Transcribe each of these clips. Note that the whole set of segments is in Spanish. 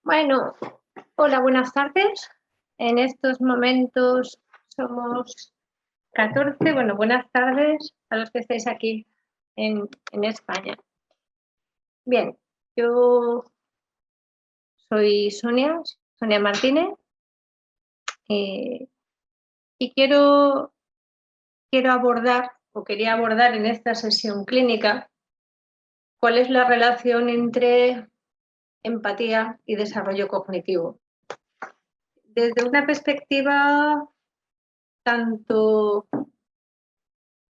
Bueno, hola, buenas tardes. En estos momentos somos 14. Bueno, buenas tardes a los que estáis aquí en España. Bien, yo soy Sonia Martínez, y quería abordar en esta sesión clínica cuál es la relación entre empatía y desarrollo cognitivo. Desde una perspectiva tanto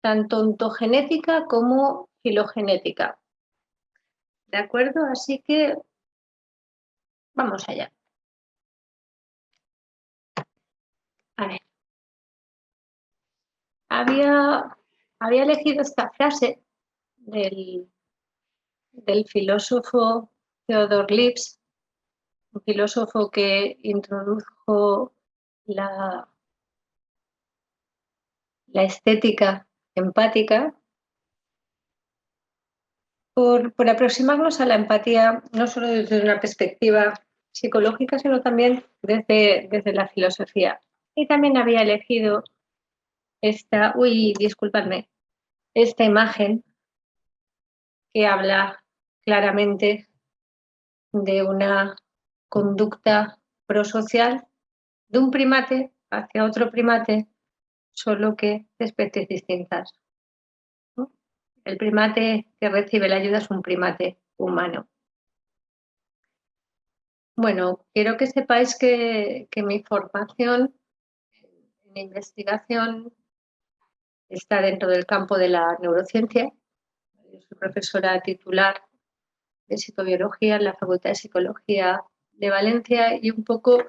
ontogenética como filogenética. ¿De acuerdo? Así que vamos allá. A ver. Había elegido esta frase del filósofo Theodor Lipps, un filósofo que introdujo la estética empática, por aproximarnos a la empatía no solo desde una perspectiva psicológica, sino también desde la filosofía. Y también había elegido esta imagen que habla claramente de una conducta prosocial de un primate hacia otro primate, solo que de especies distintas, ¿no? El primate que recibe la ayuda es un primate humano. Bueno, quiero que sepáis que mi formación en investigación está dentro del campo de la neurociencia. Yo soy profesora titular de psicobiología en la Facultad de Psicología de Valencia y un poco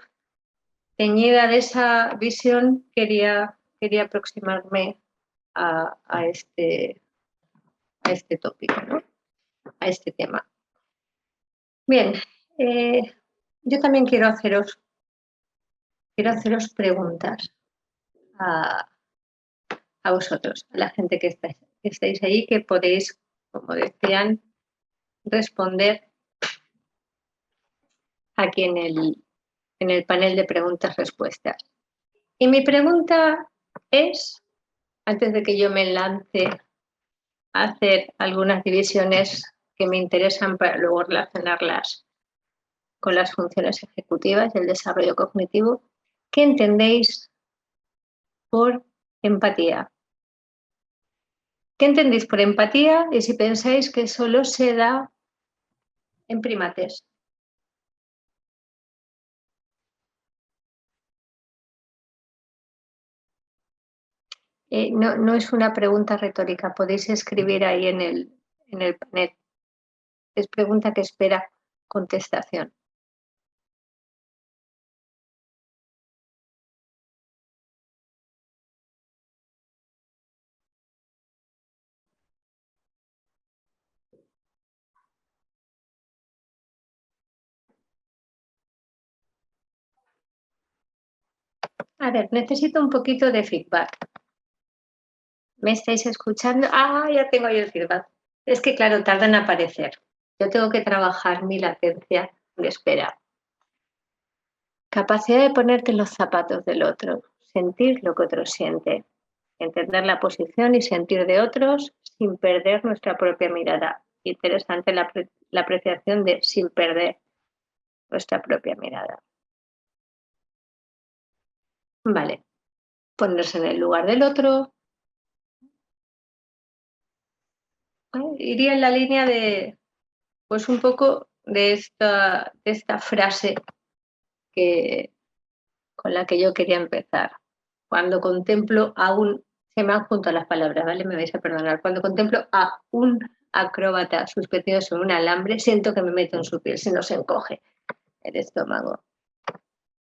teñida de esa visión quería aproximarme a este tópico, ¿no? A este tema. Bien, yo también quiero haceros preguntas a vosotros, a la gente que estáis ahí, que podéis, como decían, responder aquí en el panel de preguntas-respuestas. Y mi pregunta es, antes de que yo me lance a hacer algunas divisiones que me interesan para luego relacionarlas con las funciones ejecutivas y el desarrollo cognitivo, ¿qué entendéis por empatía? ¿Qué entendéis por empatía? Y si pensáis que solo se da en primates. No es una pregunta retórica, podéis escribir ahí en el panel. Es pregunta que espera contestación. A ver, necesito un poquito de feedback. ¿Me estáis escuchando? Ah, ya tengo yo el feedback. Es que, claro, tarda en aparecer. Yo tengo que trabajar mi latencia de espera. Capacidad de ponerte en los zapatos del otro, sentir lo que otro siente, entender la posición y sentir de otros sin perder nuestra propia mirada. Interesante la apreciación de sin perder nuestra propia mirada. Vale, ponerse en el lugar del otro. Iría en la línea de, pues un poco de esta frase con la que yo quería empezar. Cuando contemplo se me han juntado las palabras, ¿vale? Me vais a perdonar. Cuando contemplo a un acróbata suspendido sobre un alambre, siento que me meto en su piel, se nos encoge el estómago.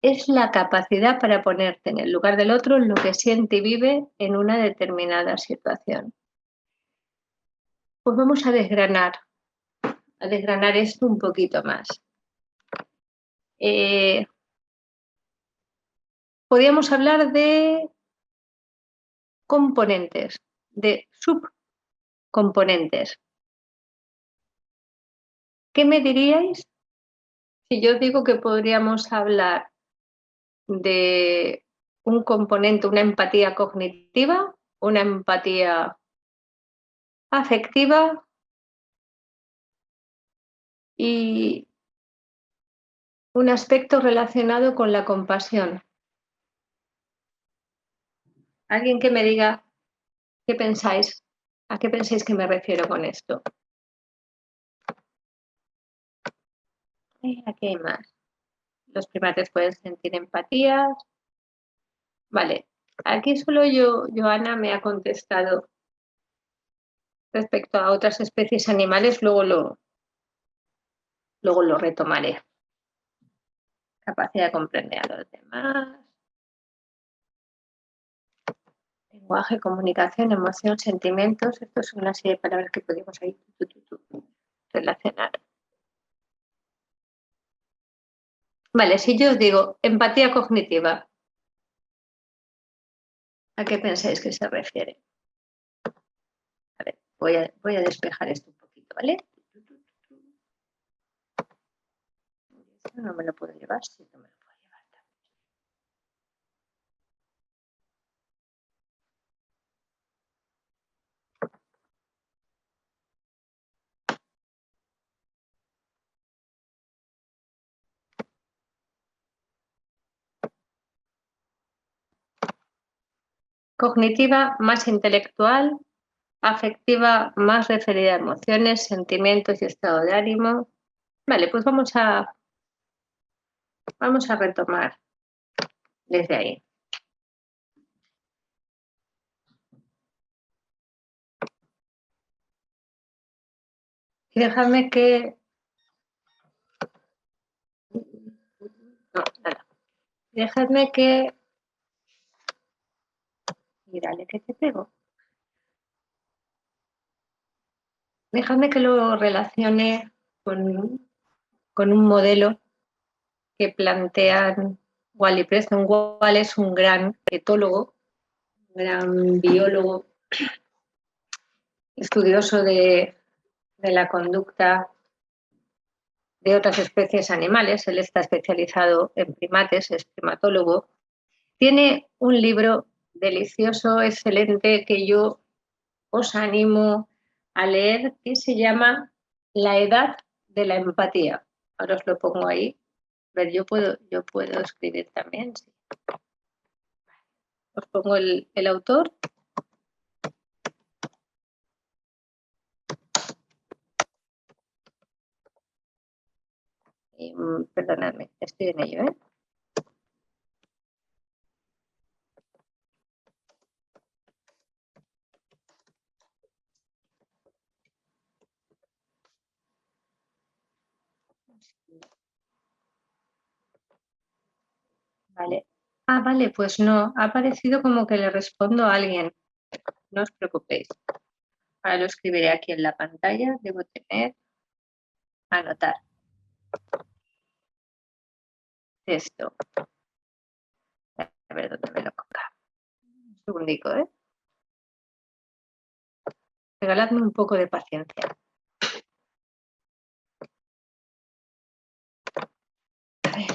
Es la capacidad para ponerte en el lugar del otro, en lo que siente y vive en una determinada situación. Pues vamos a desgranar esto un poquito más. Podríamos hablar de componentes, de subcomponentes. ¿Qué me diríais Si yo digo que podríamos hablar de un componente, una empatía cognitiva, una empatía afectiva y un aspecto relacionado con la compasión. Alguien que me diga qué pensáis, a qué pensáis que me refiero con esto. Aquí hay más. Los primates pueden sentir empatía. Vale, aquí solo Joana me ha contestado respecto a otras especies animales, luego lo retomaré. Capacidad de comprender a los demás. Lenguaje, comunicación, emoción, sentimientos. Esto es una serie de palabras que podemos ahí relacionar. Vale, si yo os digo empatía cognitiva, ¿a qué pensáis que se refiere? A ver, voy a despejar esto un poquito, ¿vale? No me lo puedo llevar, sí, no me lo puedo llevar también. Cognitiva, más intelectual, afectiva, más referida a emociones, sentimientos y estado de ánimo. Vale, pues vamos a retomar desde ahí. Y dejadme que... No, nada. Dejadme que... Mírale que te pego. Dejadme que lo relacione con un modelo que plantean Wally Preston. Wally es un gran etólogo, un gran biólogo, estudioso de la conducta de otras especies animales. Él está especializado en primates, es primatólogo. Tiene un libro delicioso, excelente, que yo os animo a leer, que se llama La edad de la empatía. Ahora os lo pongo ahí. A ver, yo puedo escribir también. Sí. Os pongo el autor. Perdonadme, estoy en ello, ¿eh? Vale. Ah, vale, pues no. Ha parecido como que le respondo a alguien. No os preocupéis. Ahora lo escribiré aquí en la pantalla. Debo tener... Anotar. Esto. A ver dónde me lo ponga. Un segundico, ¿eh? Regaladme un poco de paciencia. A ver.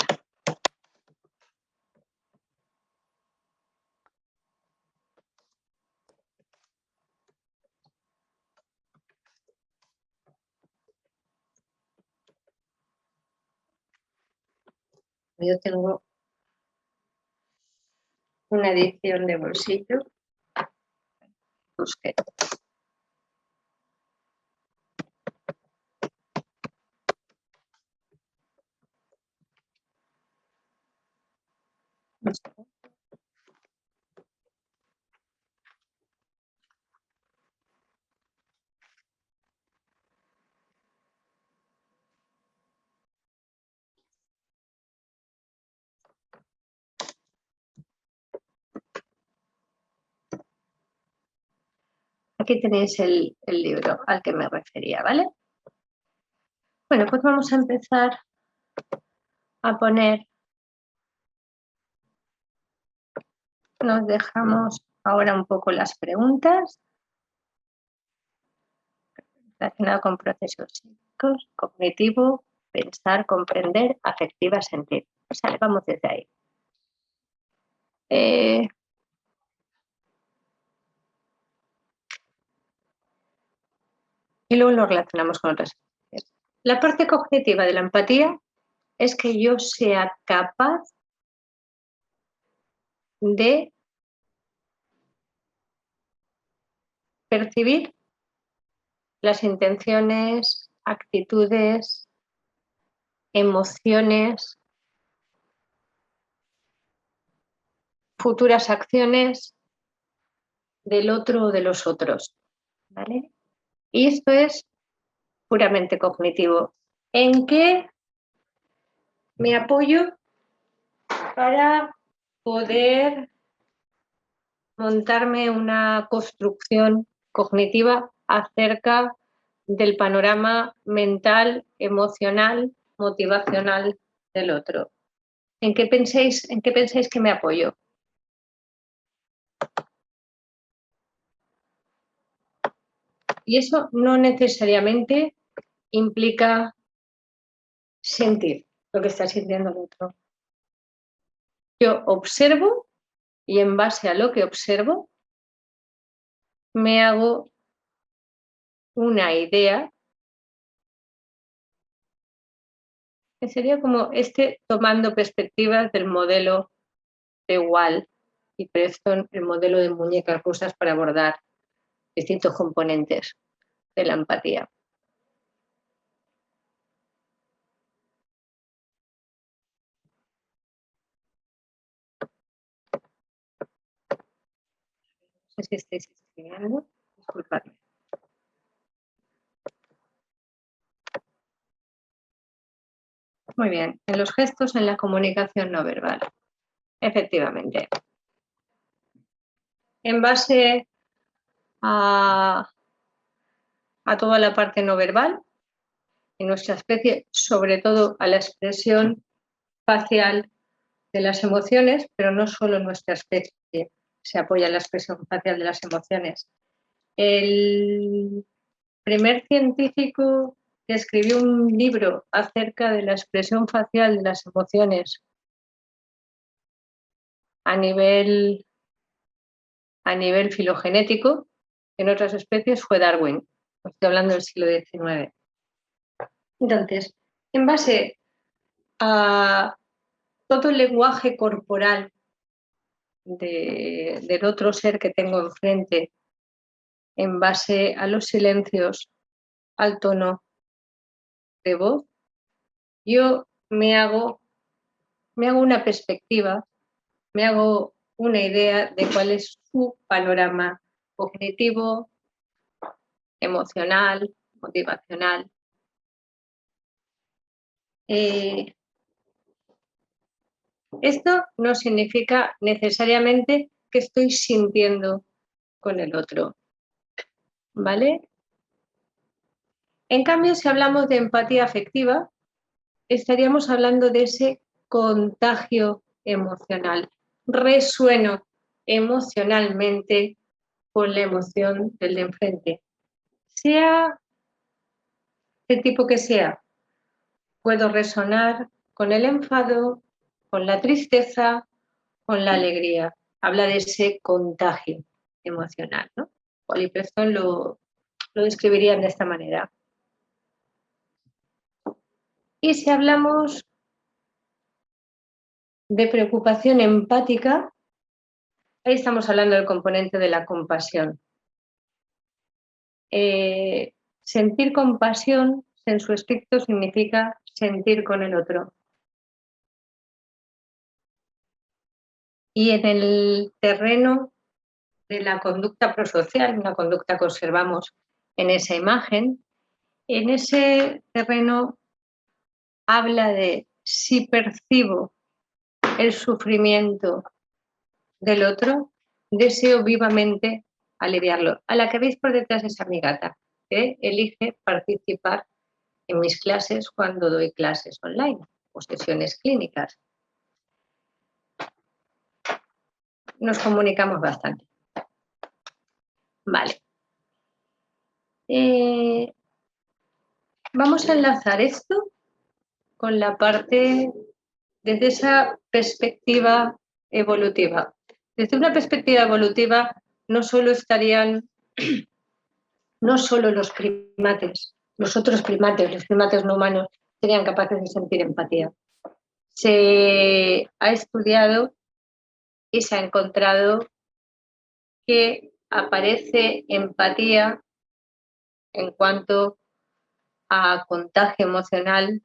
Yo tengo una edición de bolsillo. Busqué. Aquí tenéis el libro al que me refería, ¿vale? Bueno, pues vamos a empezar a poner... Nos dejamos ahora un poco las preguntas relacionadas con procesos psíquicos, cognitivo, pensar, comprender, afectiva, sentir. Pues sale, vamos desde ahí. Y luego lo relacionamos con otras. La parte cognitiva de la empatía es que yo sea capaz de percibir las intenciones, actitudes, emociones, futuras acciones del otro o de los otros, ¿vale? Y esto es puramente cognitivo. ¿En qué me apoyo para poder montarme una construcción cognitiva acerca del panorama mental, emocional, motivacional del otro? ¿En qué pensáis que me apoyo? Y eso no necesariamente implica sentir lo que está sintiendo el otro. Yo observo y en base a lo que observo me hago una idea que sería como tomando perspectivas del modelo de Wall y Preston, el modelo de muñecas rusas para abordar distintos componentes de la empatía. No sé si estáis escribiendo, disculpadme. Muy bien, en los gestos, en la comunicación no verbal. Efectivamente. En base a toda la parte no verbal, en nuestra especie, sobre todo a la expresión facial de las emociones, pero no solo nuestra especie se apoya en la expresión facial de las emociones. El primer científico que escribió un libro acerca de la expresión facial de las emociones a nivel filogenético en otras especies fue Darwin. Estoy hablando del siglo XIX. Entonces, en base a todo el lenguaje corporal del otro ser que tengo enfrente, en base a los silencios, al tono de voz, yo me hago una perspectiva, me hago una idea de cuál es su panorama cognitivo, emocional, motivacional. Esto no significa necesariamente que estoy sintiendo con el otro, ¿vale? En cambio, si hablamos de empatía afectiva, estaríamos hablando de ese contagio emocional. Resueno emocionalmente con la emoción del de enfrente. Sea el tipo que sea, puedo resonar con el enfado, con la tristeza, con la alegría. Habla de ese contagio emocional, ¿no? Wall y Preston lo describirían de esta manera. Y si hablamos de preocupación empática, ahí estamos hablando del componente de la compasión. Sentir compasión, en su estricto, significa sentir con el otro. Y en el terreno de la conducta prosocial, una conducta que observamos en esa imagen, en ese terreno habla de si percibo el sufrimiento del otro, deseo vivamente aliviarlo. A la que veis por detrás esa mi gata, que elige participar en mis clases cuando doy clases online o sesiones clínicas. Nos comunicamos bastante. Vale. Vamos a enlazar esto con la parte desde esa perspectiva evolutiva. Desde una perspectiva evolutiva no solo estarían, no solo los primates, los otros primates, los primates no humanos, serían capaces de sentir empatía. Se ha estudiado y se ha encontrado que aparece empatía en cuanto a contagio emocional,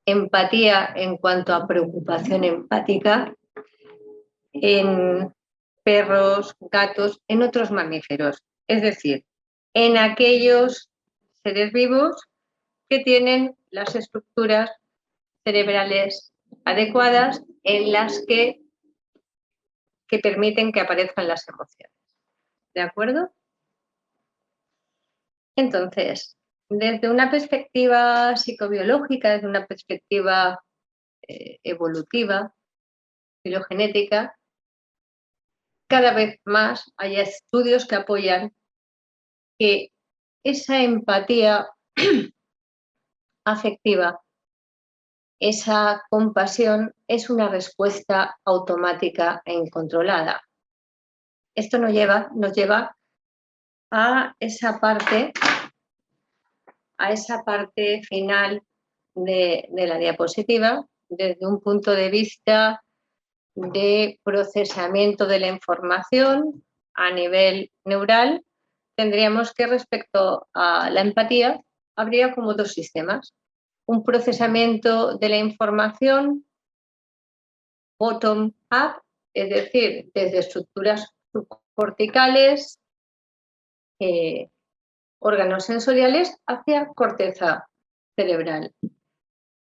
empatía en cuanto a preocupación empática en perros, gatos, en otros mamíferos. Es decir, en aquellos seres vivos que tienen las estructuras cerebrales adecuadas en las que permiten que aparezcan las emociones. ¿De acuerdo? Entonces, desde una perspectiva psicobiológica, desde una perspectiva evolutiva, filogenética, cada vez más hay estudios que apoyan que esa empatía afectiva, esa compasión es una respuesta automática e incontrolada. Esto nos lleva a esa parte final de la diapositiva, desde un punto de vista de procesamiento de la información a nivel neural, tendríamos que respecto a la empatía, habría como dos sistemas. Un procesamiento de la información bottom-up, es decir, desde estructuras subcorticales, órganos sensoriales, hacia corteza cerebral.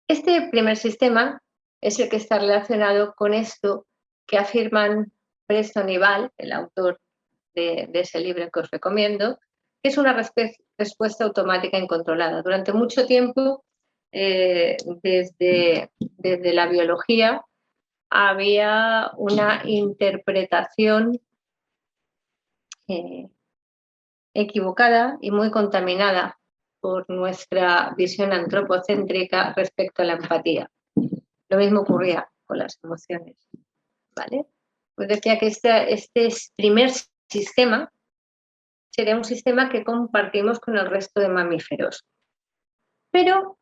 Este primer sistema es el que está relacionado con esto que afirman Preston y Ball, el autor de ese libro que os recomiendo, que es una respuesta automática incontrolada. Durante mucho tiempo, desde la biología, había una interpretación equivocada y muy contaminada por nuestra visión antropocéntrica respecto a la empatía. Lo mismo ocurría con las emociones, ¿vale? Pues decía que este primer sistema sería un sistema que compartimos con el resto de mamíferos. Pero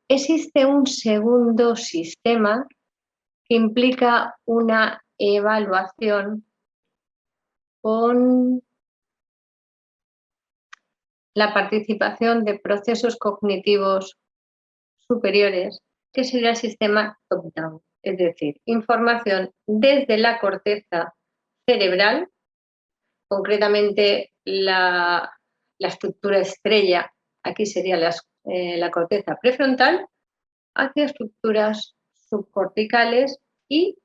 existe un segundo sistema que implica una evaluación con la participación de procesos cognitivos superiores, que sería el sistema top-down, es decir, información desde la corteza cerebral, concretamente la estructura estrella, aquí sería la corteza prefrontal, hacia estructuras subcorticales y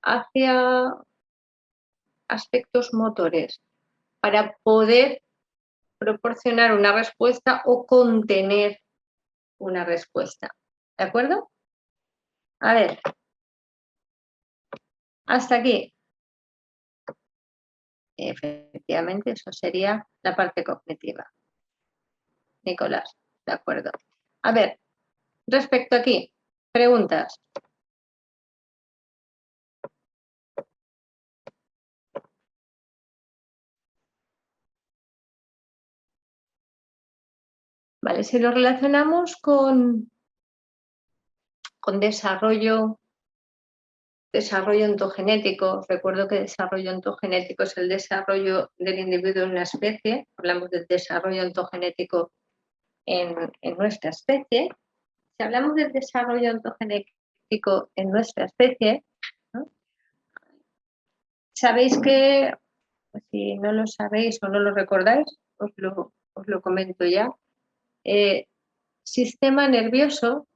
hacia aspectos motores, para poder proporcionar una respuesta o contener una respuesta. ¿De acuerdo? A ver, hasta aquí. Efectivamente, eso sería la parte cognitiva. Nicolás, de acuerdo. A ver, respecto aquí, preguntas. Vale, si lo relacionamos con desarrollo ontogenético, recuerdo que desarrollo ontogenético es el desarrollo del individuo en una especie, hablamos del desarrollo ontogenético en nuestra especie. Si hablamos del desarrollo ontogenético en nuestra especie, ¿no? Sabéis que, si no lo sabéis o no lo recordáis, os lo comento ya. Sistema nervioso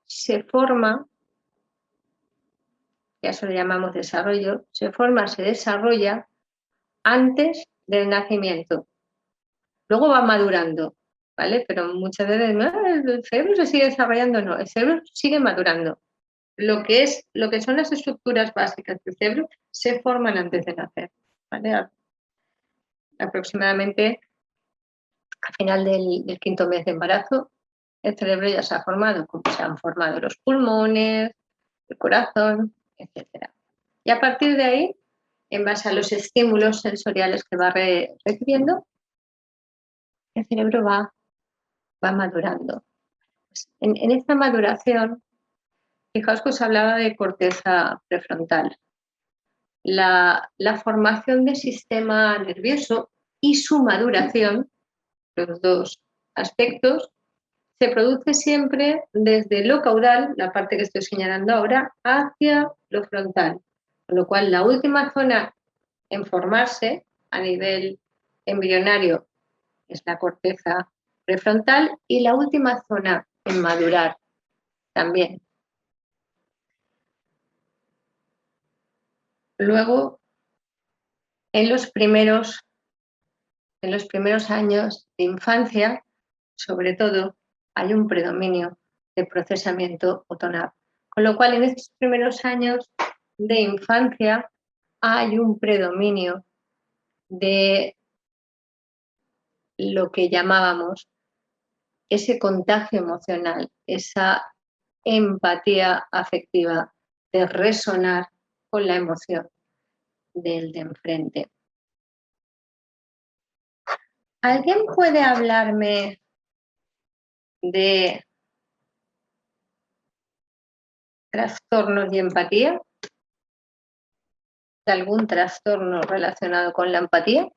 se forma, ya eso lo llamamos desarrollo, se desarrolla antes del nacimiento. Luego va madurando, ¿vale? Pero muchas veces el cerebro se sigue desarrollando, no, el cerebro sigue madurando. Lo que son las estructuras básicas del cerebro se forman antes de nacer, ¿vale? Aproximadamente al final del quinto mes de embarazo el cerebro ya se ha formado, como se han formado los pulmones, el corazón, etc. Y a partir de ahí, en base a los estímulos sensoriales que va recibiendo, el cerebro va madurando. En esta maduración, fijaos que os hablaba de corteza prefrontal. La formación del sistema nervioso y su maduración, los dos aspectos, se produce siempre desde lo caudal, la parte que estoy señalando ahora, hacia lo frontal. Con lo cual, la última zona en formarse a nivel embrionario es la corteza prefrontal y la última zona en madurar también. Luego, en los primeros años de infancia, sobre todo, hay un predominio de procesamiento autónomo. Con lo cual, en estos primeros años de infancia hay un predominio de lo que llamábamos ese contagio emocional, esa empatía afectiva, de resonar con la emoción del de enfrente. ¿Alguien puede hablarme de trastornos y empatía? ¿De algún trastorno relacionado con la empatía?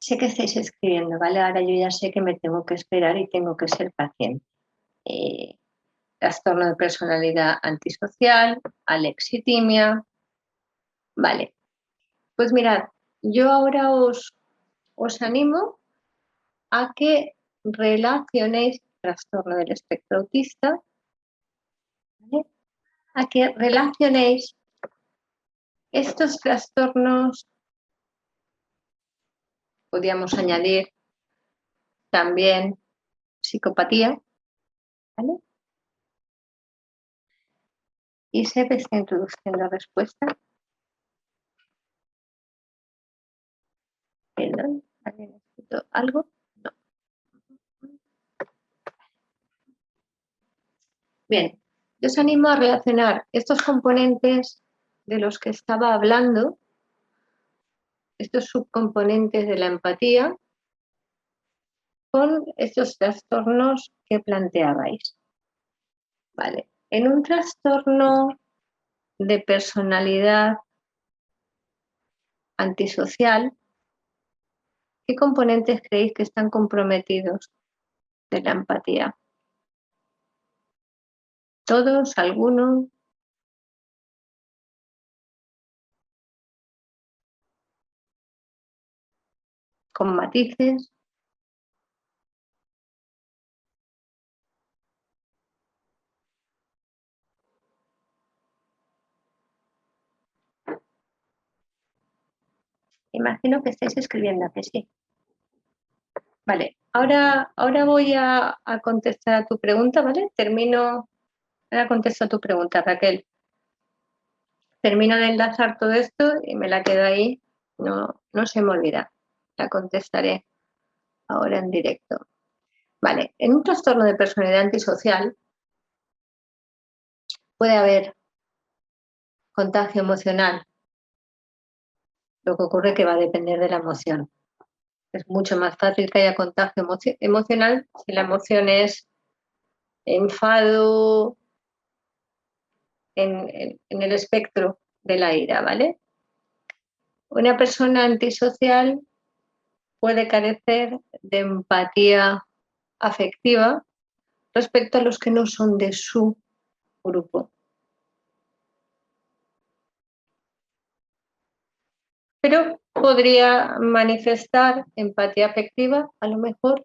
Sé que estáis escribiendo, ¿vale? Ahora yo ya sé que me tengo que esperar y tengo que ser paciente. Trastorno de personalidad antisocial, alexitimia. Vale, pues mirad, yo ahora os animo a que relacionéis trastorno del espectro autista, ¿vale? A que relacionéis estos trastornos, podríamos añadir también psicopatía, ¿vale? Y se está introduciendo respuesta. Perdón, ¿alguien ha escrito algo? No. Bien, yo os animo a relacionar estos componentes de los que estaba hablando, estos subcomponentes de la empatía, con estos trastornos que planteabais. Vale, en un trastorno de personalidad antisocial, ¿qué componentes creéis que están comprometidos de la empatía? ¿Todos? ¿Alguno? ¿Con matices? Imagino que estáis escribiendo que sí. Vale, ahora voy a contestar a tu pregunta, ¿vale? Ahora contesto a tu pregunta, Raquel. Termino de enlazar todo esto y me la quedo ahí, no se me olvida. La contestaré ahora en directo. Vale, en un trastorno de personalidad antisocial puede haber contagio emocional. Lo que ocurre es que va a depender de la emoción. Es mucho más fácil que haya contagio emocional si la emoción es enfado en el espectro de la ira, ¿vale? Una persona antisocial puede carecer de empatía afectiva respecto a los que no son de su grupo. Pero podría manifestar empatía afectiva, a lo mejor,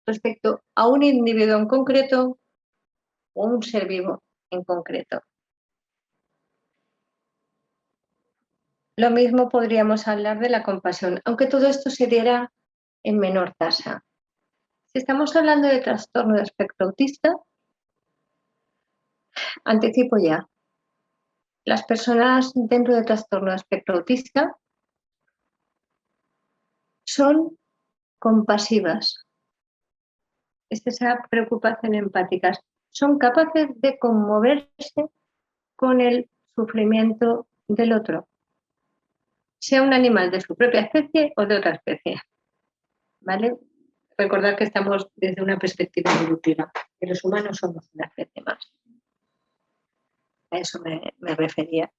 respecto a un individuo en concreto o un ser vivo en concreto. Lo mismo podríamos hablar de la compasión, aunque todo esto se diera en menor tasa. Si estamos hablando de trastorno de espectro autista, anticipo ya. Las personas dentro de trastorno de espectro autista son compasivas. Es esa preocupación empática. Son capaces de conmoverse con el sufrimiento del otro, sea un animal de su propia especie o de otra especie. ¿Vale? Recordad que estamos desde una perspectiva evolutiva, que los humanos somos una especie más. A eso me refería.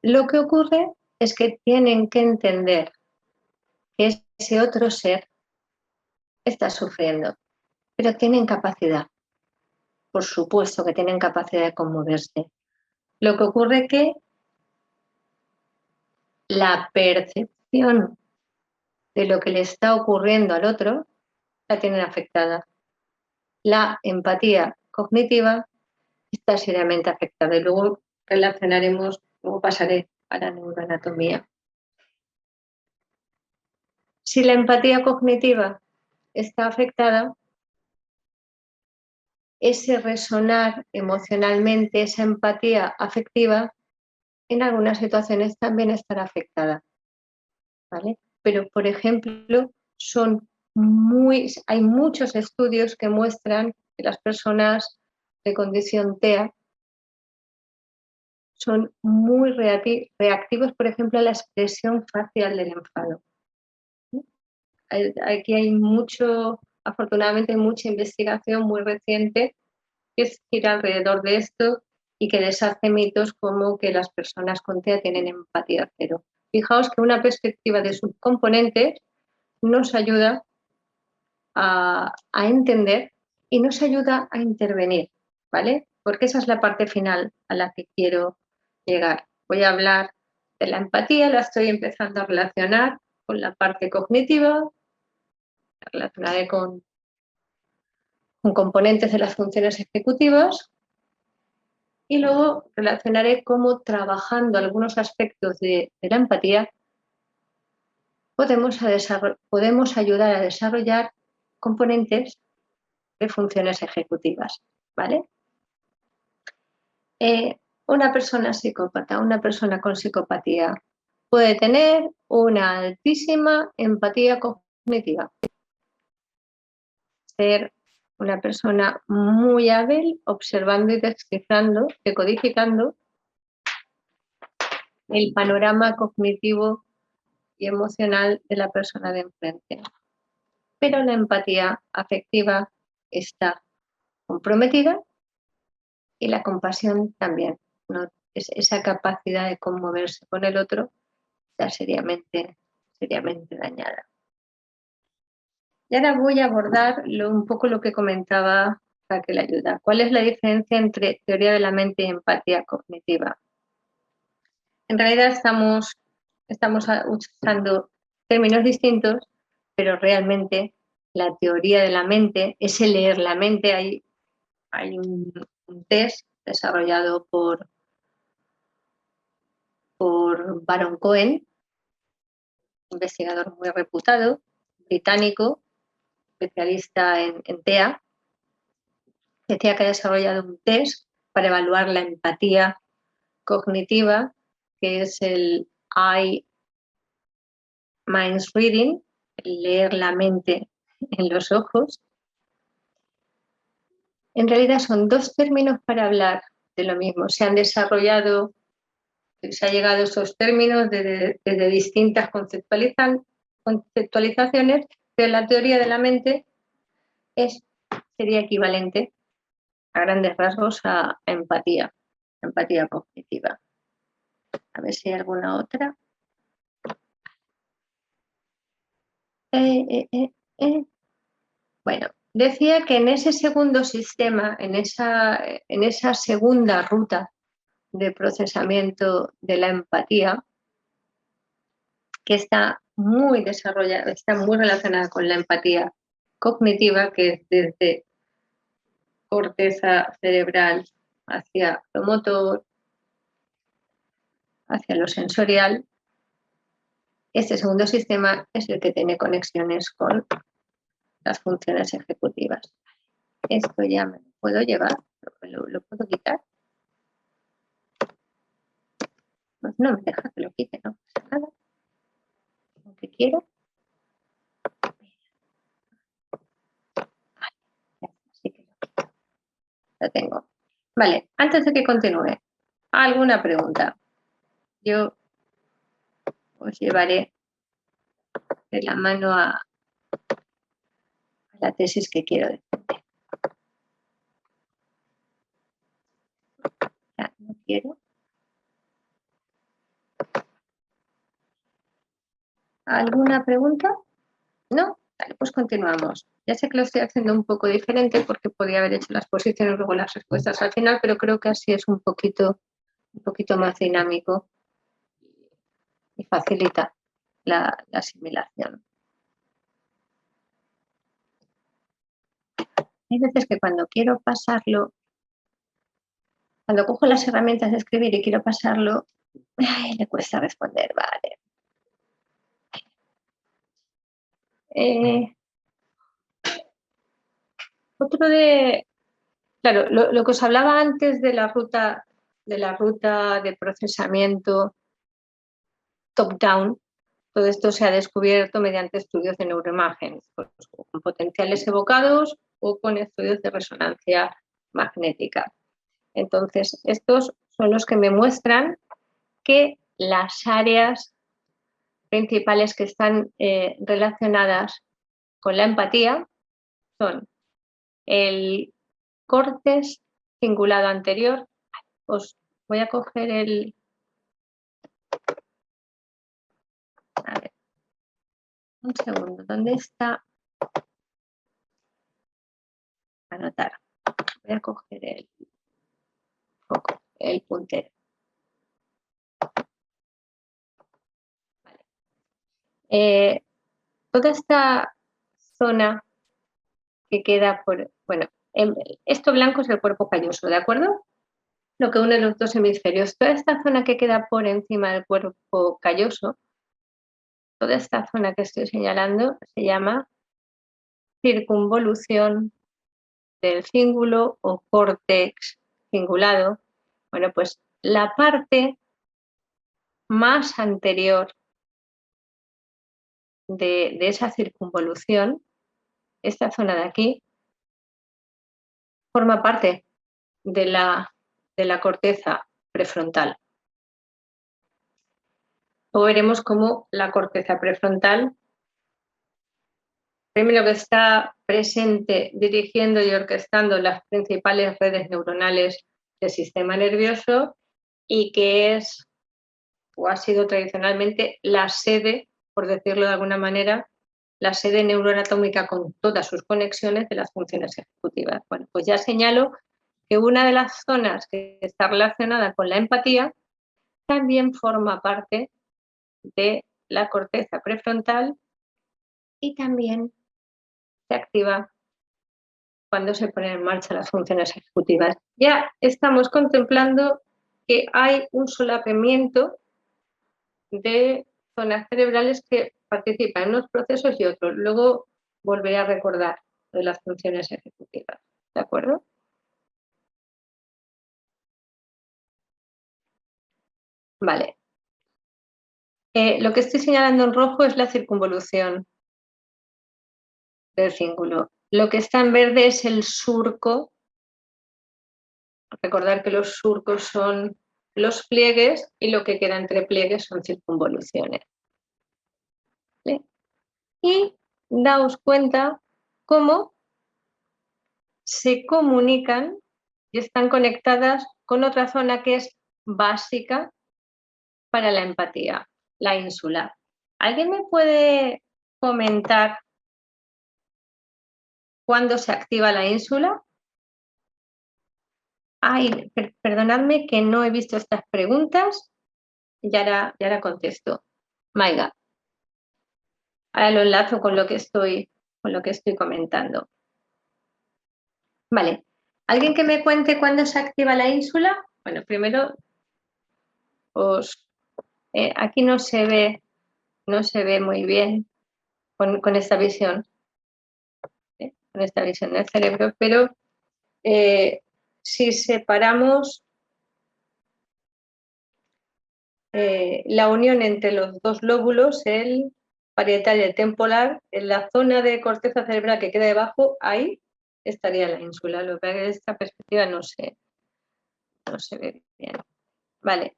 Lo que ocurre es que tienen que entender que ese otro ser está sufriendo, pero tienen capacidad. Por supuesto que tienen capacidad de conmoverse. Lo que ocurre es que la percepción de lo que le está ocurriendo al otro la tienen afectada. La empatía cognitiva está seriamente afectada. Y luego relacionaremos, luego pasaré a la neuroanatomía. Si la empatía cognitiva está afectada, ese resonar emocionalmente, esa empatía afectiva, en algunas situaciones también estará afectada. ¿Vale? Pero, por ejemplo, hay muchos estudios que muestran que las personas de condición TEA son muy reactivos, por ejemplo, a la expresión facial del enfado. Aquí hay afortunadamente, mucha investigación muy reciente que gira alrededor de esto y que deshace mitos como que las personas con TEA tienen empatía cero. Fijaos que una perspectiva de subcomponentes nos ayuda a entender y nos ayuda a intervenir, ¿vale? Porque esa es la parte final a la que quiero llegar. Voy a hablar de la empatía, la estoy empezando a relacionar con la parte cognitiva, la relacionaré con componentes de las funciones ejecutivas y luego relacionaré cómo trabajando algunos aspectos de la empatía podemos ayudar a desarrollar componentes de funciones ejecutivas, ¿vale? Una persona psicópata, una persona con psicopatía puede tener una altísima empatía cognitiva, ser una persona muy hábil observando y descifrando, decodificando el panorama cognitivo y emocional de la persona de enfrente. Pero la empatía afectiva está comprometida y la compasión también, ¿no? Esa capacidad de conmoverse con el otro está seriamente dañada. Y ahora voy a abordar un poco lo que comentaba Raquel Ayuda. ¿Cuál es la diferencia entre teoría de la mente y empatía cognitiva? En realidad estamos usando términos distintos, pero realmente la teoría de la mente, ese leer la mente, hay un test desarrollado por Baron Cohen, investigador muy reputado, británico, especialista en TEA, decía que ha desarrollado un test para evaluar la empatía cognitiva, que es el Eye Mind Reading, el leer la mente en los ojos. En realidad son dos términos para hablar de lo mismo. Se han desarrollado, se ha llegado a esos términos desde distintas conceptualizaciones, pero la teoría de la mente sería equivalente a grandes rasgos a empatía cognitiva. A ver si hay alguna otra. Bueno, decía que en ese segundo sistema, en esa segunda ruta de procesamiento de la empatía, que está muy desarrollada, está muy relacionada con la empatía cognitiva, que es desde corteza cerebral hacia lo motor, hacia lo sensorial. Este segundo sistema es el que tiene conexiones con las funciones ejecutivas. Esto ya me lo puedo llevar, lo puedo quitar. Pues no me deja que lo quite, no pasa nada. Aunque quiero. Así que lo tengo. Vale, antes de que continúe, ¿alguna pregunta? Yo os llevaré de la mano a la tesis que quiero defender. Ya, no quiero. ¿Alguna pregunta? ¿No? Vale, pues continuamos. Ya sé que lo estoy haciendo un poco diferente porque podría haber hecho las posiciones y luego las respuestas al final, pero creo que así es un poquito más dinámico y facilita la asimilación. Hay veces que cuando quiero pasarlo, cuando cojo las herramientas de escribir y quiero pasarlo, le cuesta responder, vale. Otro de, claro, lo que os hablaba antes de la ruta de procesamiento top-down, todo esto se ha descubierto mediante estudios de neuroimagen, pues, con potenciales evocados o con estudios de resonancia magnética. Entonces, estos son los que me muestran que las áreas principales que están relacionadas con la empatía son el córtex cingulado anterior. Os voy a coger el... A ver, un segundo, ¿dónde está? Anotar. Voy a coger el puntero. Vale. Toda esta zona que queda por... Bueno, esto blanco es el cuerpo calloso, ¿de acuerdo? Lo que une los dos hemisferios. Toda esta zona que queda por encima del cuerpo calloso, toda esta zona que estoy señalando se llama circunvolución del cíngulo o córtex cingulado. Bueno, pues la parte más anterior de esa circunvolución, esta zona de aquí, forma parte de la corteza prefrontal. Luego veremos cómo la corteza prefrontal, primero que está presente dirigiendo y orquestando las principales redes neuronales del sistema nervioso y que es o ha sido tradicionalmente la sede, por decirlo de alguna manera, la sede neuroanatómica con todas sus conexiones de las funciones ejecutivas. Bueno, pues ya señalo que una de las zonas que está relacionada con la empatía también forma parte de la corteza prefrontal y también se activa cuando se ponen en marcha las funciones ejecutivas. Ya estamos contemplando que hay un solapamiento de zonas cerebrales que participan en unos procesos y otros. Luego volveré a recordar de las funciones ejecutivas. ¿De acuerdo? Vale. Lo que estoy señalando en rojo es la circunvolución del cíngulo. Lo que está en verde es el surco. Recordar que los surcos son los pliegues y lo que queda entre pliegues son circunvoluciones. ¿Vale? Y daos cuenta cómo se comunican y están conectadas con otra zona que es básica para la empatía, la ínsula. ¿Alguien me puede comentar cuándo se activa la ínsula? Ay, perdonadme que no he visto estas preguntas. Ya ahora contesto. Maiga. Ahora lo enlazo con lo que estoy comentando. Vale. ¿Alguien que me cuente cuándo se activa la ínsula? Bueno, primero aquí no se ve muy bien con esta visión. con esta visión del cerebro, pero si separamos la unión entre los dos lóbulos, el parietal y el temporal, en la zona de corteza cerebral que queda debajo, ahí estaría la ínsula. Lo que pasa es que de esta perspectiva no se ve bien. Vale.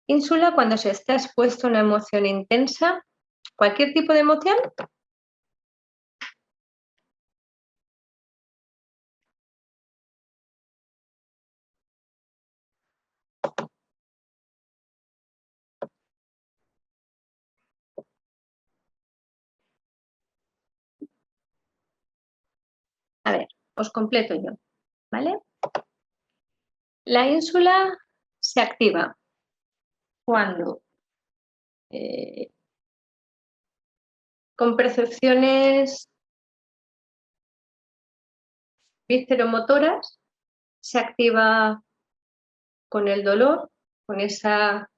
Ínsula cuando se está expuesto a una emoción intensa, cualquier tipo de emoción. A ver, os completo yo, ¿vale? La ínsula se activa cuando con percepciones visceromotoras se activa con el dolor, con esa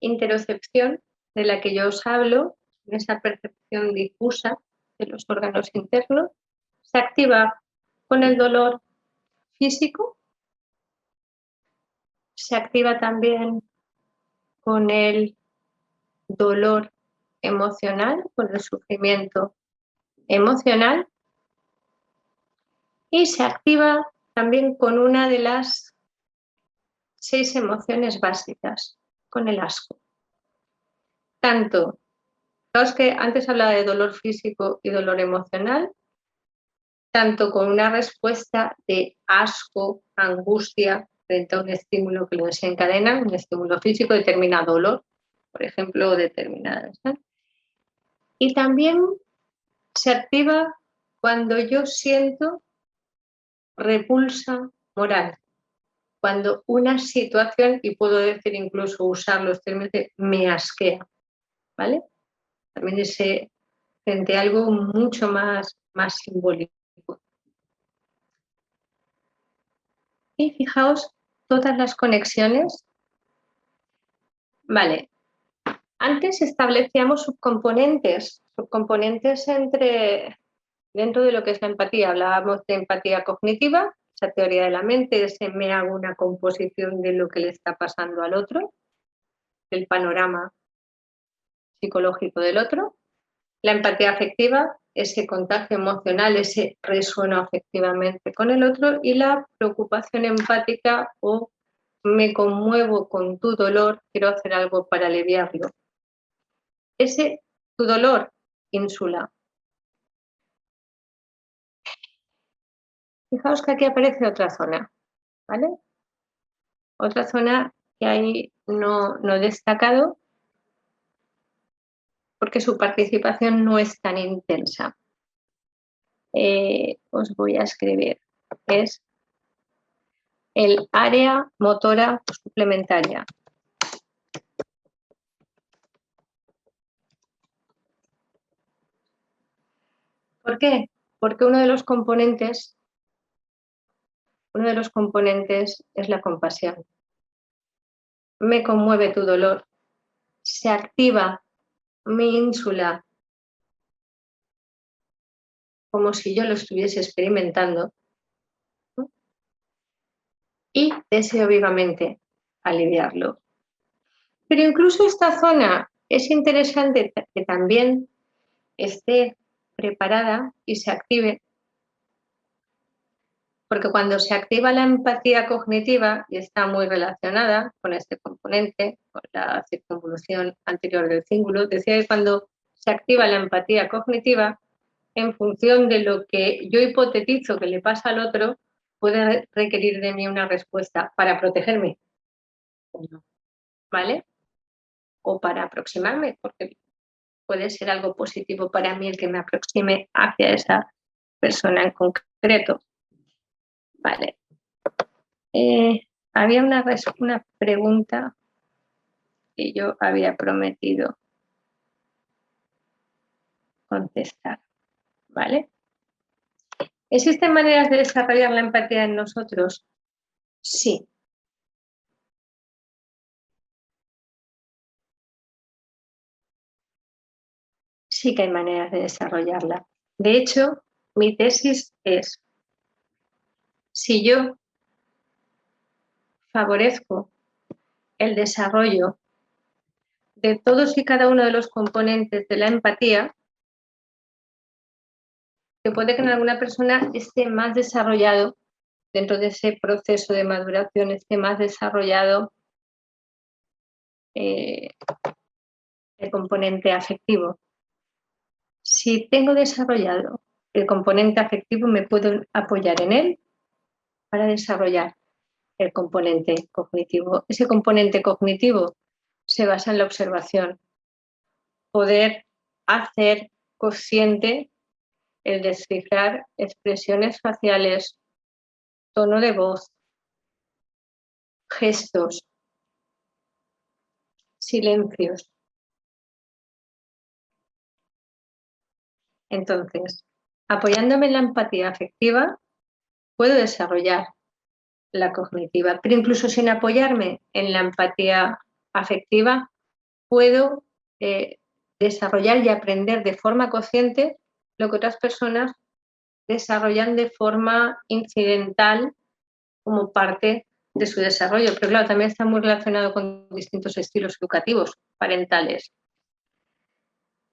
interocepción de la que yo os hablo, con esa percepción difusa de los órganos internos, se activa con el dolor físico, se activa también con el dolor emocional, con el sufrimiento emocional, y se activa también con una de las 6 emociones básicas, con el asco. Tanto, fijaos que antes hablaba de dolor físico y dolor emocional, tanto con una respuesta de asco, angustia frente a un estímulo que lo desencadena, un estímulo físico determina dolor, por ejemplo, determinadas. Y también se activa cuando yo siento repulsa moral, cuando una situación, y puedo decir incluso usar los términos de me asquea, ¿vale? También ese frente a algo mucho más simbólico. Y fijaos todas las conexiones. Vale, antes establecíamos subcomponentes dentro de lo que es la empatía. Hablábamos de empatía cognitiva, esa teoría de la mente, ese me hago una composición de lo que le está pasando al otro, el panorama psicológico del otro. La empatía afectiva, ese contagio emocional, ese resueno afectivamente con el otro, y la preocupación empática o me conmuevo con tu dolor, quiero hacer algo para aliviarlo. Ese tu dolor, ínsula. Fijaos que aquí aparece otra zona, ¿vale? Otra zona que ahí no he destacado porque su participación no es tan intensa. Os voy a escribir. Es el área motora suplementaria. ¿Por qué? Porque uno de los componentes es la compasión. Me conmueve tu dolor. Se activa mi ínsula como si yo lo estuviese experimentando, ¿no? Y deseo vivamente aliviarlo. Pero incluso esta zona es interesante que también esté preparada y se active, porque cuando se activa la empatía cognitiva, y está muy relacionada con este componente, con la circunvolución anterior del cíngulo, decía que cuando se activa la empatía cognitiva, en función de lo que yo hipotetizo que le pasa al otro, puede requerir de mí una respuesta para protegerme, ¿vale? O para aproximarme, porque puede ser algo positivo para mí el que me aproxime hacia esa persona en concreto. Vale. Había una pregunta que yo había prometido contestar, ¿vale? ¿Existen maneras de desarrollar la empatía en nosotros? Sí. Sí que hay maneras de desarrollarla. De hecho, mi tesis es, si yo favorezco el desarrollo de todos y cada uno de los componentes de la empatía, que puede que en alguna persona esté más desarrollado dentro de ese proceso de maduración, esté más desarrollado el componente afectivo. Si tengo desarrollado el componente afectivo, me puedo apoyar en él para desarrollar el componente cognitivo. Ese componente cognitivo se basa en la observación, poder hacer consciente el descifrar expresiones faciales, tono de voz, gestos, silencios. Entonces, apoyándome en la empatía afectiva, puedo desarrollar la cognitiva, pero incluso sin apoyarme en la empatía afectiva, puedo desarrollar y aprender de forma consciente lo que otras personas desarrollan de forma incidental como parte de su desarrollo. Pero claro, también está muy relacionado con distintos estilos educativos parentales.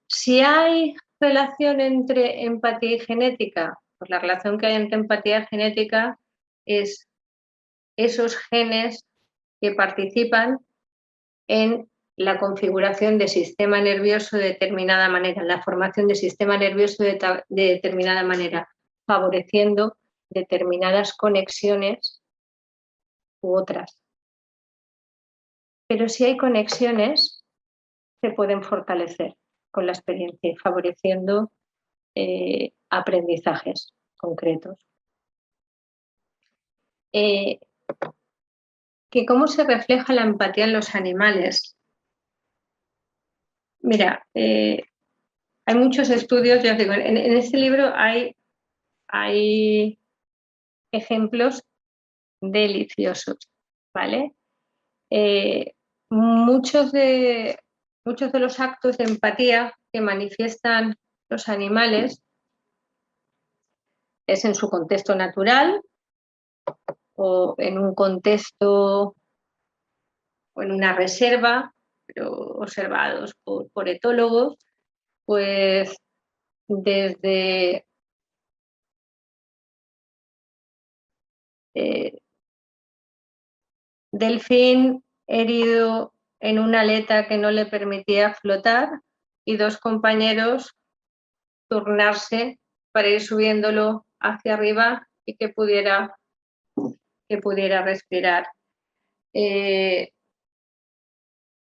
Si hay relación entre empatía y genética, pues la relación que hay entre empatía y genética es esos genes que participan en la configuración del sistema nervioso de determinada manera, la formación del sistema nervioso de determinada manera, favoreciendo determinadas conexiones u otras. Pero si hay conexiones, se pueden fortalecer con la experiencia, favoreciendo aprendizajes concretos. Que ¿cómo se refleja la empatía en los animales? Mira, hay muchos estudios, ya os digo, en este libro hay ejemplos deliciosos, ¿vale? Muchos de los actos de empatía que manifiestan los animales es en su contexto natural o en un contexto o en una reserva, pero observados por etólogos, pues desde delfín herido en una aleta que no le permitía flotar y dos compañeros turnarse para ir subiéndolo hacia arriba y que pudiera respirar.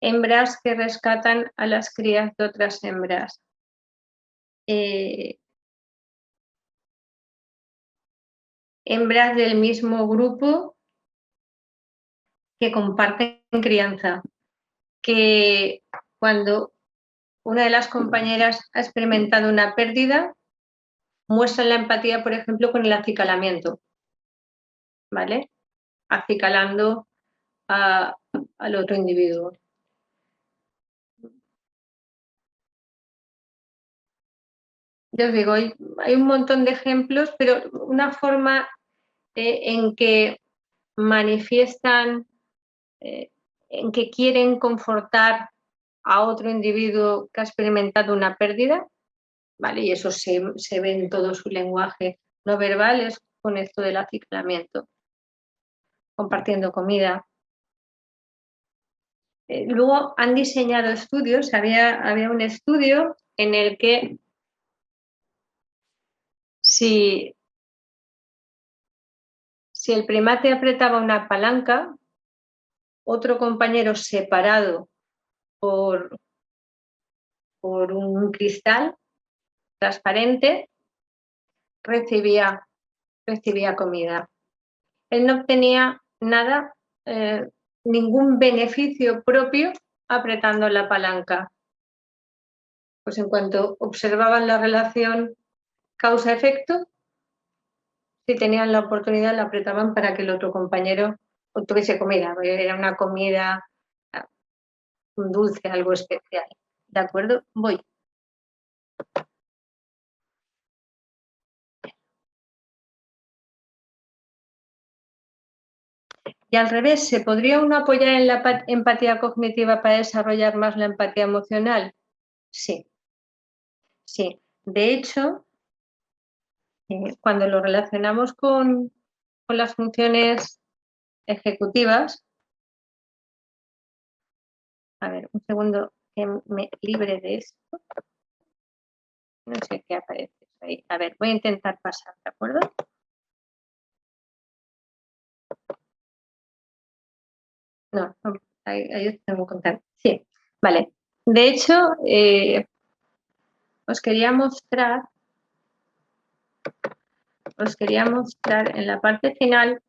Hembras que rescatan a las crías de otras hembras. Hembras del mismo grupo que comparten crianza, que cuando una de las compañeras ha experimentado una pérdida, muestran la empatía, por ejemplo, con el acicalamiento, ¿vale? Acicalando al otro individuo. Ya os digo, hay un montón de ejemplos, pero una forma en que manifiestan, en que quieren confortar a otro individuo que ha experimentado una pérdida, ¿vale? Y eso se ve en todo su lenguaje no verbal, es con esto del acicalamiento, compartiendo comida. Luego han diseñado estudios, había un estudio en el que si el primate apretaba una palanca, otro compañero separado por un cristal transparente recibía comida. Él no obtenía nada, ningún beneficio propio apretando la palanca. Pues en cuanto observaban la relación causa-efecto, si tenían la oportunidad la apretaban para que el otro compañero obtuviese comida. Era una comida, un dulce, algo especial. ¿De acuerdo? Voy. Y al revés, ¿se podría uno apoyar en la empatía cognitiva para desarrollar más la empatía emocional? Sí, sí. De hecho, cuando lo relacionamos con las funciones ejecutivas, a ver, un segundo que me libre de esto. No sé qué aparece ahí. A ver, voy a intentar pasar, ¿de acuerdo? No, ahí os tengo que contar. Sí, vale. De hecho, os quería mostrar en la parte final,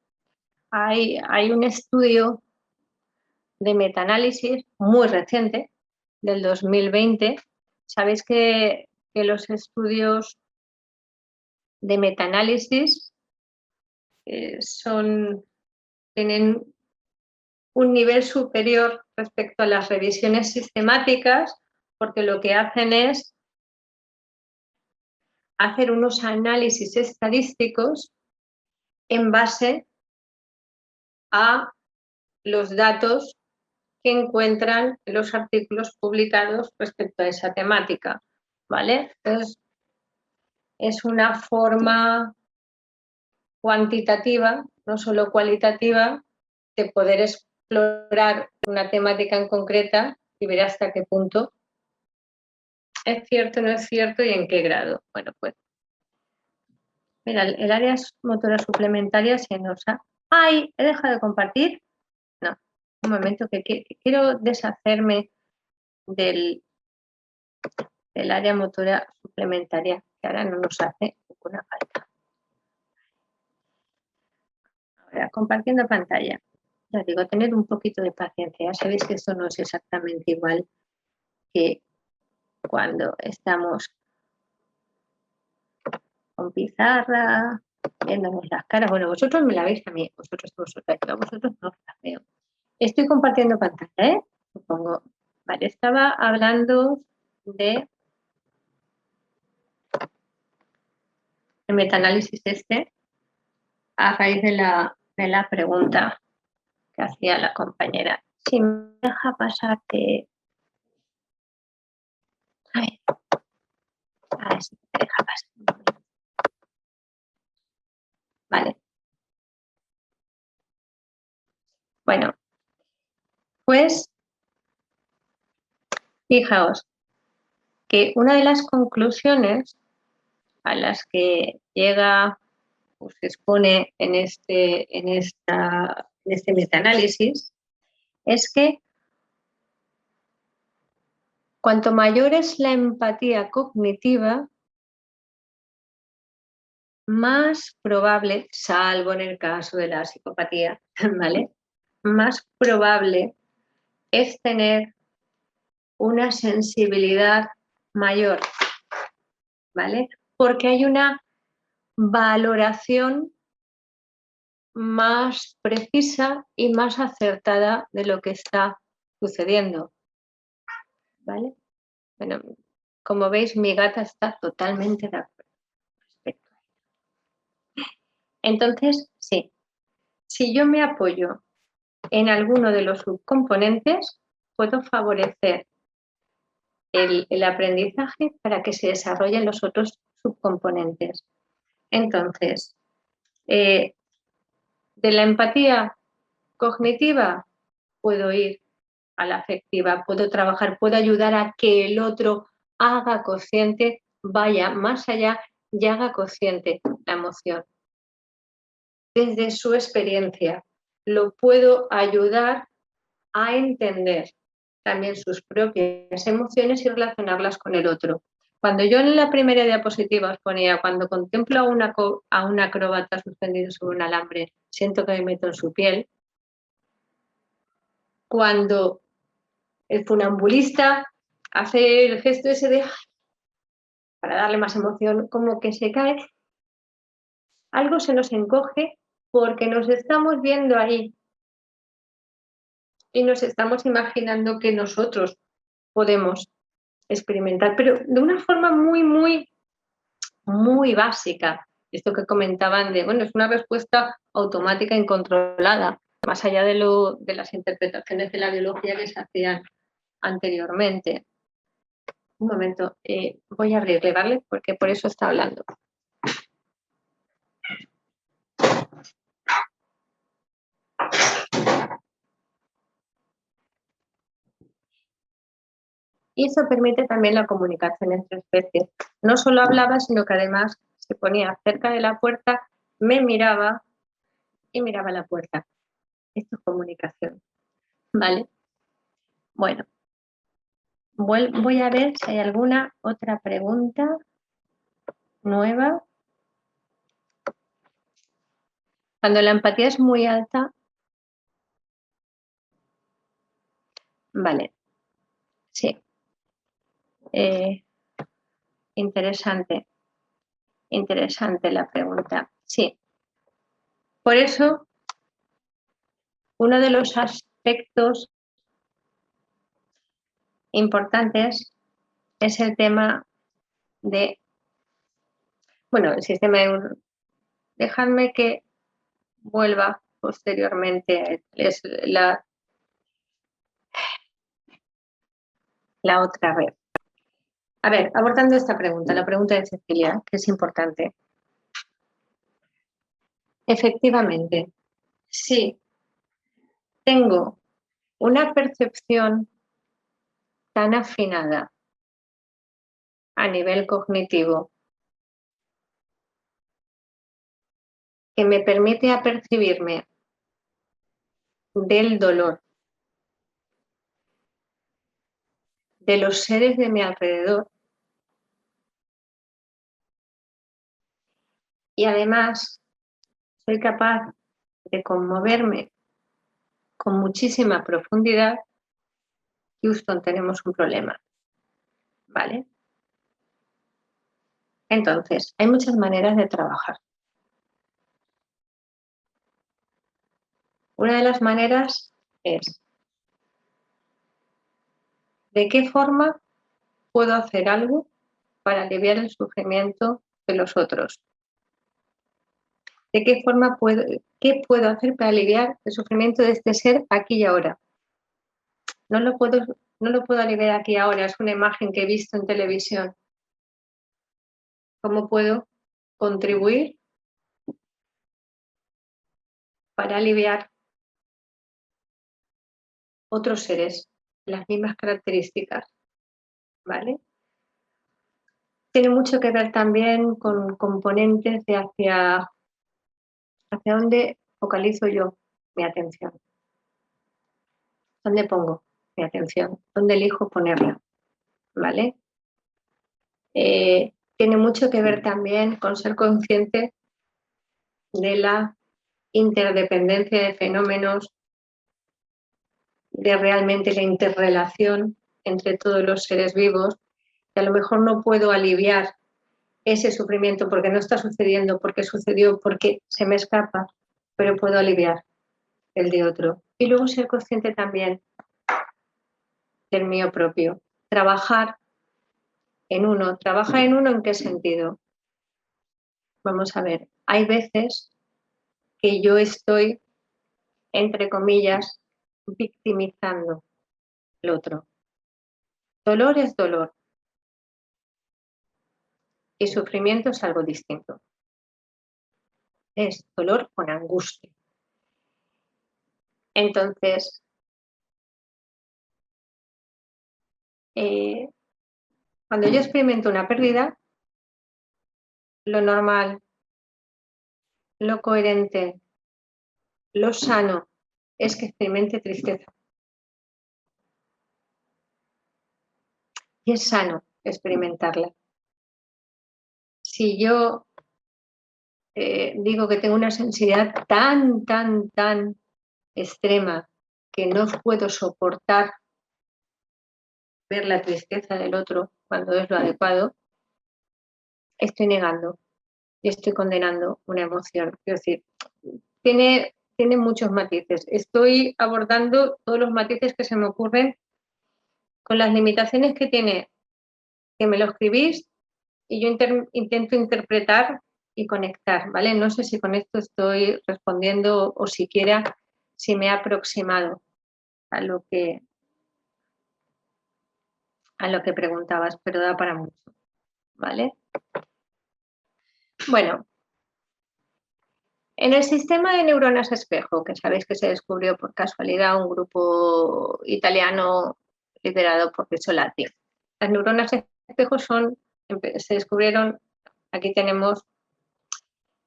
hay un estudio de metaanálisis muy reciente, del 2020. Sabéis que los estudios de metaanálisis tienen un nivel superior respecto a las revisiones sistemáticas, porque lo que hacen es hacer unos análisis estadísticos en base a los datos que encuentran en los artículos publicados respecto a esa temática, ¿vale? Entonces, es una forma cuantitativa, no solo cualitativa, de poder explorar una temática en concreta y ver hasta qué punto es cierto, no es cierto y en qué grado. Bueno, pues, mira, el área motora suplementaria se nos ha... ¡Ay! ¿He dejado de compartir? No, un momento que quiero deshacerme del área motora suplementaria, que ahora no nos hace ninguna falta. Ahora, compartiendo pantalla. Ya digo, tener un poquito de paciencia. Sabéis que esto no es exactamente igual que cuando estamos con pizarra, viéndonos las caras. Bueno, vosotros me la veis a mí, vosotros no la veo. Estoy compartiendo pantalla, ¿eh? Supongo. Vale, estaba hablando de el metaanálisis a raíz de la pregunta que hacía la compañera. Si me deja pasarte... A ver si me deja pasar. Vale. Bueno, pues fijaos que una de las conclusiones a las que llega o se expone en este metaanálisis es que cuanto mayor es la empatía cognitiva, más probable, salvo en el caso de la psicopatía, ¿vale? Más probable es tener una sensibilidad mayor, ¿vale? Porque hay una valoración más precisa y más acertada de lo que está sucediendo, ¿vale? Bueno, como veis, mi gata está totalmente de acuerdo respecto a ello. Entonces, sí, si yo me apoyo en alguno de los subcomponentes, puedo favorecer el aprendizaje para que se desarrollen los otros subcomponentes. Entonces, de la empatía cognitiva puedo ir a la afectiva, puedo trabajar, puedo ayudar a que el otro haga consciente, vaya más allá y haga consciente la emoción. Desde su experiencia, lo puedo ayudar a entender también sus propias emociones y relacionarlas con el otro. Cuando yo en la primera diapositiva os ponía, cuando contemplo a un acróbata suspendido sobre un alambre, siento que me meto en su piel. Cuando el funambulista hace el gesto ese de para darle más emoción, como que se cae, algo se nos encoge porque nos estamos viendo ahí y nos estamos imaginando que nosotros podemos experimentar, pero de una forma muy, muy, muy básica. Esto que comentaban de, bueno, es una respuesta automática incontrolada. más allá de las interpretaciones de la biología que se hacían anteriormente. Un momento, voy a abrirle, ¿vale? Porque por eso está hablando. Y eso permite también la comunicación entre especies. No solo hablaba, sino que además se ponía cerca de la puerta, me miraba y miraba la puerta. Esto es comunicación, ¿vale? Bueno, voy a ver si hay alguna otra pregunta nueva. Cuando la empatía es muy alta, vale, sí. Interesante la pregunta. Sí. Por eso, uno de los aspectos importantes es el tema de, bueno, el sistema de... Dejadme que vuelva posteriormente. Es la otra red. A ver, abordando esta pregunta, la pregunta de Cecilia, que es importante. Efectivamente, sí, tengo una percepción tan afinada a nivel cognitivo que me permite apercibirme del dolor de los seres de mi alrededor y además soy capaz de conmoverme con muchísima profundidad. Houston, tenemos un problema, ¿vale? Entonces, hay muchas maneras de trabajar. Una de las maneras es, ¿de qué forma puedo hacer algo para aliviar el sufrimiento de los otros? ¿De qué forma qué puedo hacer para aliviar el sufrimiento de este ser aquí y ahora? No lo puedo aliviar aquí y ahora, es una imagen que he visto en televisión. ¿Cómo puedo contribuir para aliviar otros seres, las mismas características? ¿Vale? Tiene mucho que ver también con componentes de hacia dónde focalizo yo mi atención. ¿Dónde pongo mi atención? ¿Dónde elijo ponerla? ¿Vale? Tiene mucho que ver también con ser consciente de la interdependencia de fenómenos, de realmente la interrelación entre todos los seres vivos, que a lo mejor no puedo aliviar ese sufrimiento porque no está sucediendo, porque sucedió, porque se me escapa, pero puedo aliviar el de otro. Y luego ser consciente también del mío propio. Trabajar en uno. ¿Trabajar en uno en qué sentido? Vamos a ver, hay veces que yo estoy, entre comillas, victimizando al otro. Dolor es dolor y sufrimiento es algo distinto. Es dolor con angustia. Entonces, cuando yo experimento una pérdida, lo normal, lo coherente, lo sano es que experimente tristeza. Y es sano experimentarla. Si yo digo que tengo una sensibilidad tan extrema que no puedo soportar ver la tristeza del otro cuando es lo adecuado, estoy negando y estoy condenando una emoción. Quiero decir, tiene muchos matices. Estoy abordando todos los matices que se me ocurren con las limitaciones que tiene que me lo escribís y yo intento interpretar y conectar, ¿vale? No sé si con esto estoy respondiendo o siquiera si me he aproximado a lo que preguntabas, pero da para mucho, ¿vale? Bueno, en el sistema de neuronas espejo, que sabéis que se descubrió por casualidad un grupo italiano liderado por Rizzolatti, las neuronas espejo se descubrieron, aquí tenemos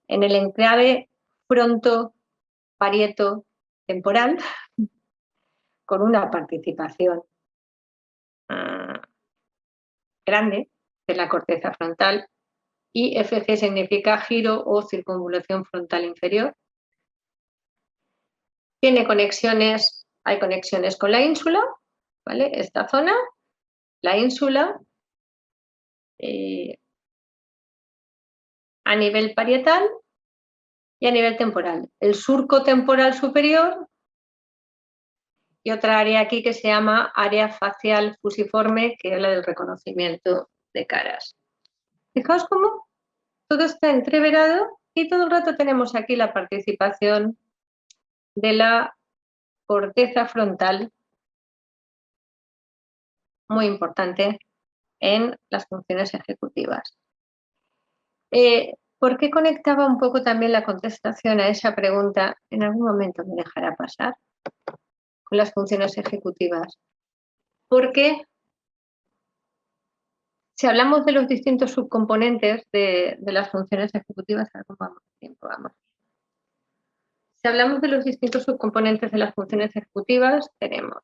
en el enclave fronto-parieto temporal, con una participación grande de la corteza frontal, y FG significa giro o circunvolución frontal inferior. Tiene conexiones, hay conexiones con la ínsula, ¿vale? Esta zona, la ínsula, a nivel parietal y a nivel temporal. El surco temporal superior y otra área aquí que se llama área facial fusiforme, que es la del reconocimiento de caras. Fijaos cómo todo está entreverado y todo el rato tenemos aquí la participación de la corteza frontal, muy importante en las funciones ejecutivas. ¿Por qué conectaba un poco también la contestación a esa pregunta? En algún momento me dejará pasar con las funciones ejecutivas. Porque si hablamos de los distintos subcomponentes de las funciones ejecutivas, vamos. Si hablamos de los distintos subcomponentes de las funciones ejecutivas, tenemos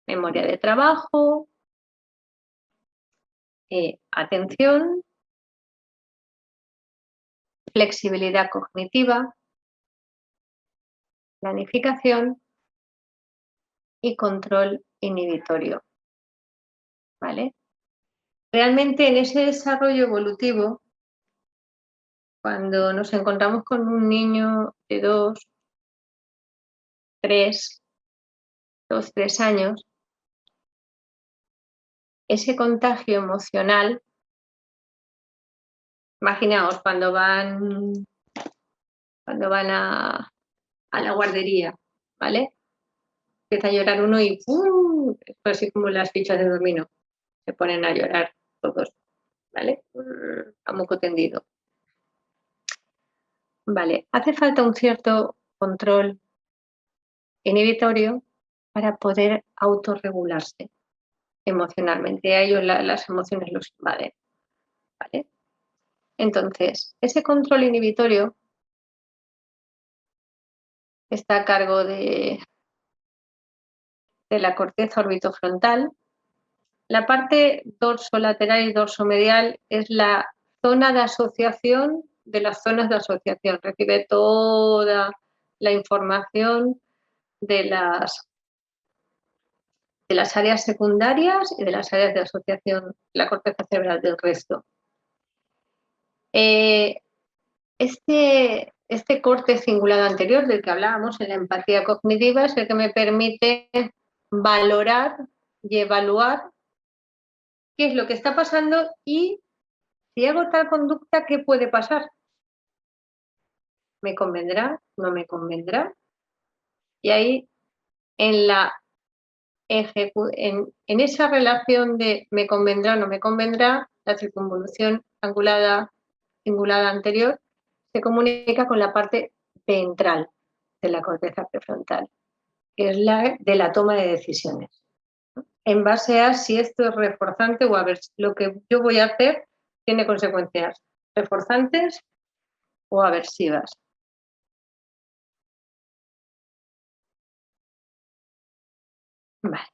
memoria de trabajo, atención, flexibilidad cognitiva, planificación y control inhibitorio, ¿vale? Realmente en ese desarrollo evolutivo, cuando nos encontramos con un niño de 2, 3 años, ese contagio emocional, imaginaos cuando van a la guardería, ¿vale? Empieza a llorar uno y ¡pum! Es así como las fichas de dominó, se ponen a llorar todos, ¿vale? A moco tendido. Vale, hace falta un cierto control inhibitorio para poder autorregularse emocionalmente. A ellos las emociones los invaden, ¿vale? Entonces, ese control inhibitorio está a cargo de la corteza orbitofrontal. La parte dorsolateral y dorsomedial es la zona de asociación de las zonas de asociación. Recibe toda la información de las áreas secundarias y de las áreas de asociación, la corteza cerebral del resto. Este corte cingulado anterior del que hablábamos en la empatía cognitiva es el que me permite valorar y evaluar qué es lo que está pasando y si hago tal conducta, ¿qué puede pasar? ¿Me convendrá? ¿No me convendrá? Y ahí en esa relación de me convendrá o no me convendrá, la circunvolución cingulada anterior se comunica con la parte ventral de la corteza prefrontal, que es la de la toma de decisiones, en base a si esto es reforzante o a ver lo que yo voy a hacer tiene consecuencias reforzantes o aversivas. Vale.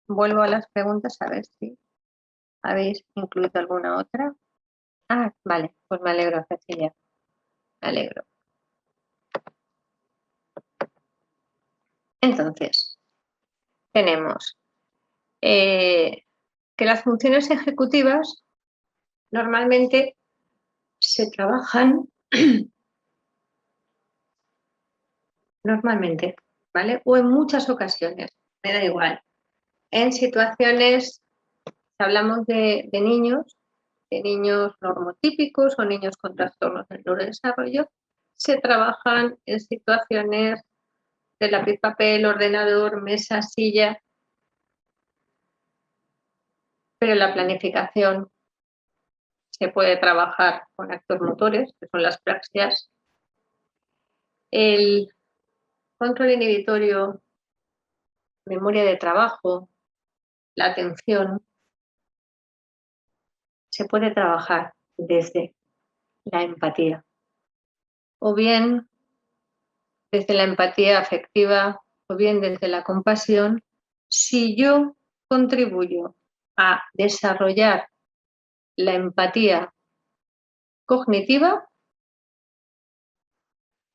Vuelvo a las preguntas a ver si habéis incluido alguna otra. Ah, vale, pues me alegro, Cecilia. Me alegro. Entonces, tenemos que las funciones ejecutivas normalmente se trabajan normalmente, ¿vale? O en muchas ocasiones, me da igual. En situaciones, si hablamos de niños, de niños normotípicos o niños con trastornos del neurodesarrollo se trabajan en situaciones de lápiz, papel, ordenador, mesa, silla, pero la planificación se puede trabajar con actos motores, que son las praxias. El control inhibitorio, memoria de trabajo, la atención, se puede trabajar desde la empatía o bien desde la empatía afectiva o bien desde la compasión, si yo contribuyo a desarrollar la empatía cognitiva.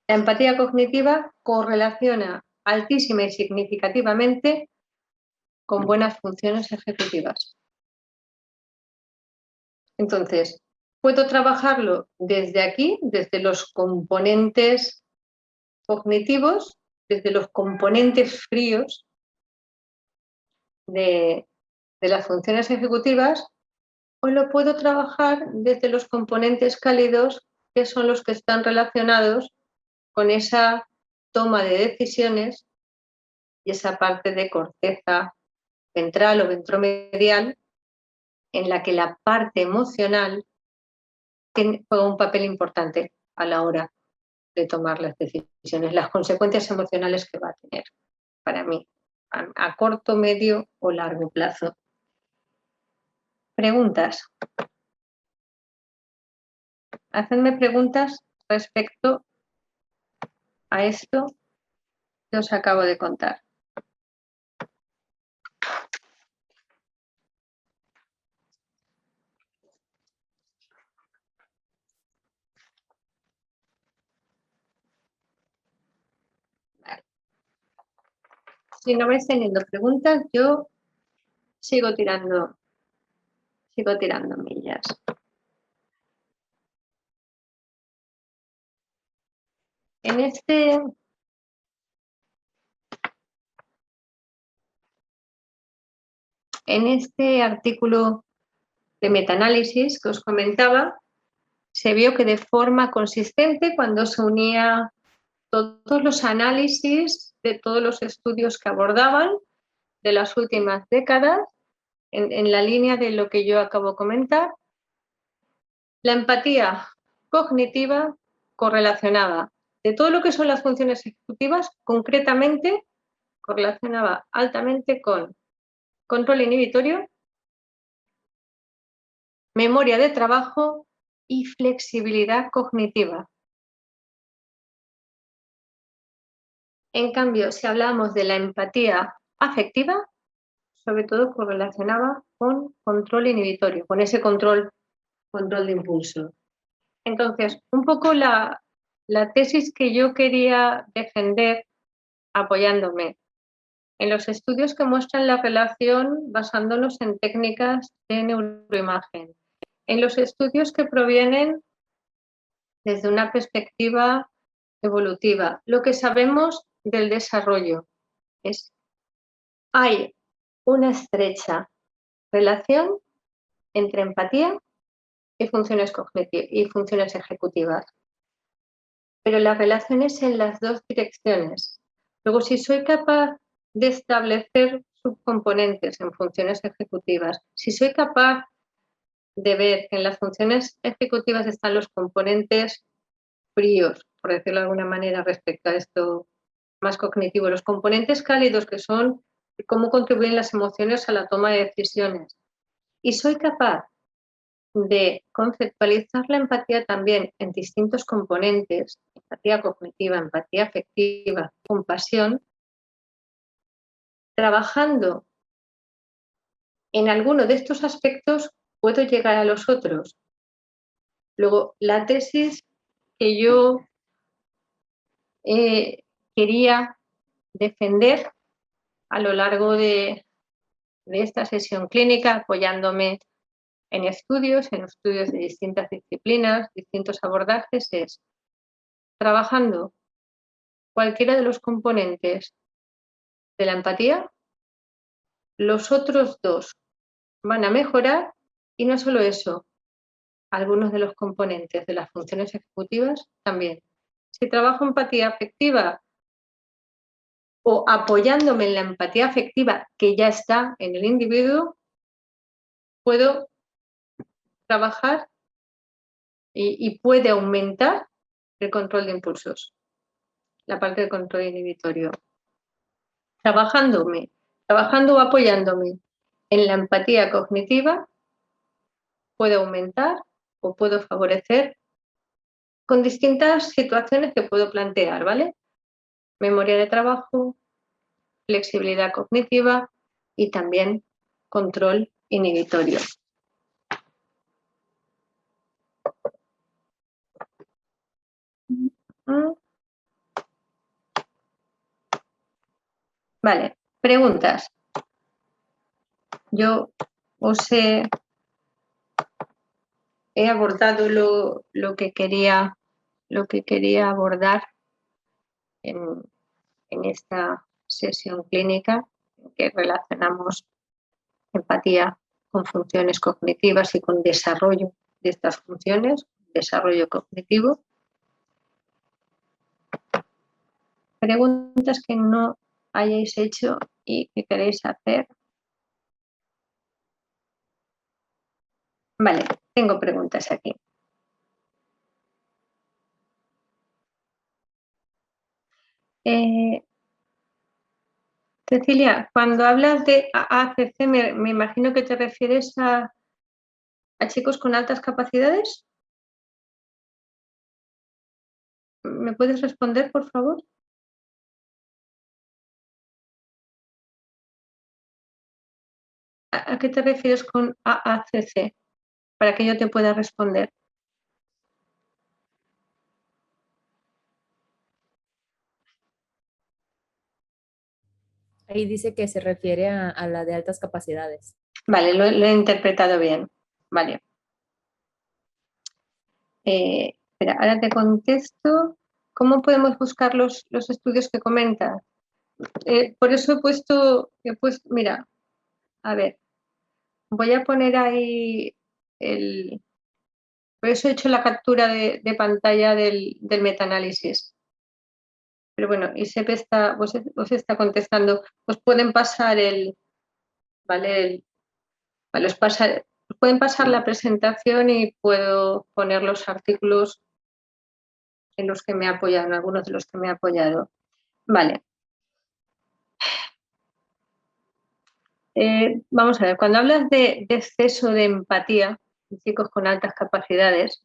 La empatía cognitiva correlaciona altísima y significativamente con buenas funciones ejecutivas. Entonces, puedo trabajarlo desde aquí, desde los componentes cognitivos, desde los componentes fríos de las funciones ejecutivas, o lo puedo trabajar desde los componentes cálidos, que son los que están relacionados con esa toma de decisiones y esa parte de corteza ventral o ventromedial en la que la parte emocional juega un papel importante a la hora de tomar las decisiones, las consecuencias emocionales que va a tener para mí a corto, medio o largo plazo. Preguntas. Hacedme preguntas respecto a esto que os acabo de contar. Vale. Si no vais teniendo preguntas, yo sigo tirando millas. En este artículo de metaanálisis que os comentaba, se vio que de forma consistente, cuando se unía todos los análisis de todos los estudios que abordaban de las últimas décadas, en la línea de lo que yo acabo de comentar, la empatía cognitiva correlacionaba de todo lo que son las funciones ejecutivas, concretamente correlacionaba altamente con control inhibitorio, memoria de trabajo y flexibilidad cognitiva. En cambio, si hablamos de la empatía afectiva, sobre todo correlacionaba con control inhibitorio, con ese control de impulso. Entonces, un poco la tesis que yo quería defender apoyándome en los estudios que muestran la relación basándonos en técnicas de neuroimagen, en los estudios que provienen desde una perspectiva evolutiva. Lo que sabemos del desarrollo es hay una estrecha relación entre empatía y funciones cognitivas y funciones ejecutivas. Pero la relación es en las dos direcciones. Luego, si soy capaz de establecer subcomponentes en funciones ejecutivas, si soy capaz de ver que en las funciones ejecutivas están los componentes fríos, por decirlo de alguna manera, respecto a esto más cognitivo, los componentes cálidos, que son cómo contribuyen las emociones a la toma de decisiones, y soy capaz de conceptualizar la empatía también en distintos componentes, empatía cognitiva, empatía afectiva, compasión, trabajando en alguno de estos aspectos puedo llegar a los otros. Luego, la tesis que yo quería defender a lo largo de esta sesión clínica, apoyándome en estudios de distintas disciplinas, distintos abordajes, es trabajando cualquiera de los componentes de la empatía, los otros dos van a mejorar y no solo eso, algunos de los componentes de las funciones ejecutivas también. Si trabajo empatía afectiva o apoyándome en la empatía afectiva que ya está en el individuo, puedo trabajar y puede aumentar el control de impulsos, la parte del control inhibitorio. Trabajando o apoyándome en la empatía cognitiva, puedo aumentar o puedo favorecer con distintas situaciones que puedo plantear, ¿vale? Memoria de trabajo, flexibilidad cognitiva y también control inhibitorio. Vale, preguntas. Yo os he abordado lo que quería abordar en esta sesión clínica, en que relacionamos empatía con funciones cognitivas y con desarrollo de estas funciones, desarrollo cognitivo. Preguntas que no hayáis hecho y que queréis hacer. Vale, tengo preguntas aquí. Cecilia, cuando hablas de AACC, me imagino que te refieres a chicos con altas capacidades. ¿Me puedes responder, por favor? ¿A qué te refieres con AACC? Para que yo te pueda responder. Ahí dice que se refiere a la de altas capacidades. Vale, lo he interpretado bien. Vale. Espera, ahora te contesto. ¿Cómo podemos buscar los estudios que comentas? Por eso he puesto, mira, a ver, voy a poner ahí por eso he hecho la captura de pantalla del metaanálisis. Pero bueno, ISEP os está contestando. Os pueden pasar os pueden pasar la presentación y puedo poner los artículos en los que me he apoyado, en algunos de los que me he apoyado. Vale. Vamos a ver, cuando hablas de exceso de empatía en chicos con altas capacidades,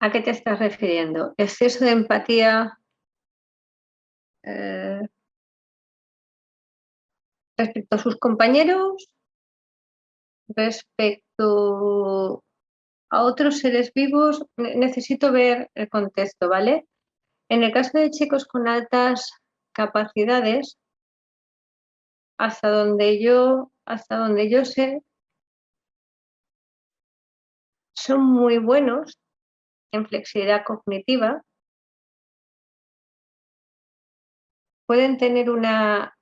¿a qué te estás refiriendo? ¿Exceso de empatía respecto a sus compañeros? ¿Respecto a otros seres vivos? Necesito ver el contexto, ¿vale? En el caso de chicos con altas capacidades, hasta donde yo sé, son muy buenos en flexibilidad cognitiva, pueden tener una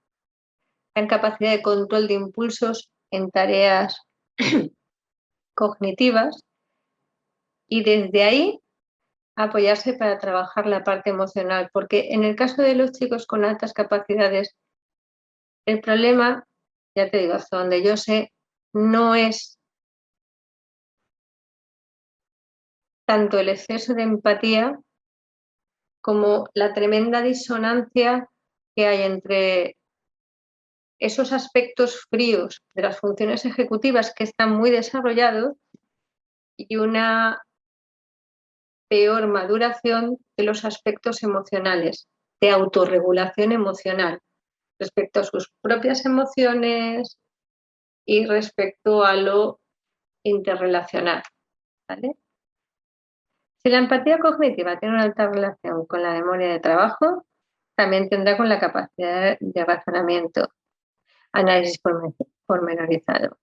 gran capacidad de control de impulsos en tareas cognitivas y desde ahí apoyarse para trabajar la parte emocional, porque en el caso de los chicos con altas capacidades, el problema, ya te digo, hasta donde yo sé, no es tanto el exceso de empatía como la tremenda disonancia que hay entre esos aspectos fríos de las funciones ejecutivas que están muy desarrollados y una peor maduración de los aspectos emocionales, de autorregulación emocional respecto a sus propias emociones y respecto a lo interrelacional, ¿vale? Si la empatía cognitiva tiene una alta relación con la memoria de trabajo, también tendrá con la capacidad de razonamiento, análisis pormenorizado.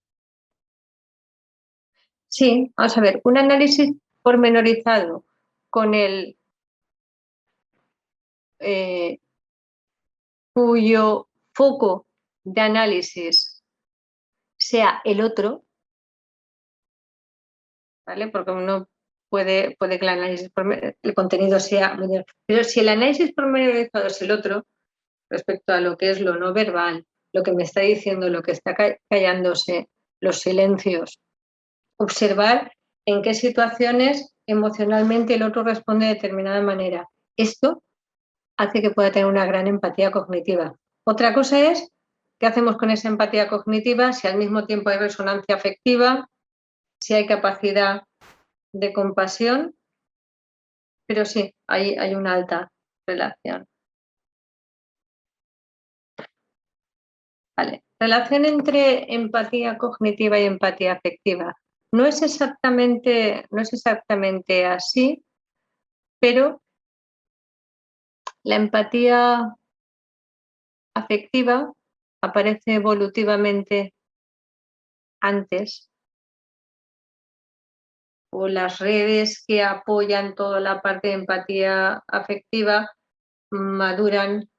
Sí, vamos a ver, un análisis pormenorizado con el cuyo foco de análisis sea el otro, ¿vale? Porque uno puede que el contenido sea muy diferente. Pero si el análisis pormenorizado es el otro, respecto a lo que es lo no verbal, lo que me está diciendo, lo que está callándose, los silencios, observar en qué situaciones emocionalmente el otro responde de determinada manera. Esto hace que pueda tener una gran empatía cognitiva. Otra cosa es qué hacemos con esa empatía cognitiva, si al mismo tiempo hay resonancia afectiva, si hay capacidad de compasión, pero sí, hay una alta relación. Vale. Relación entre empatía cognitiva y empatía afectiva. No es exactamente así, pero la empatía afectiva aparece evolutivamente antes, o las redes que apoyan toda la parte de empatía afectiva maduran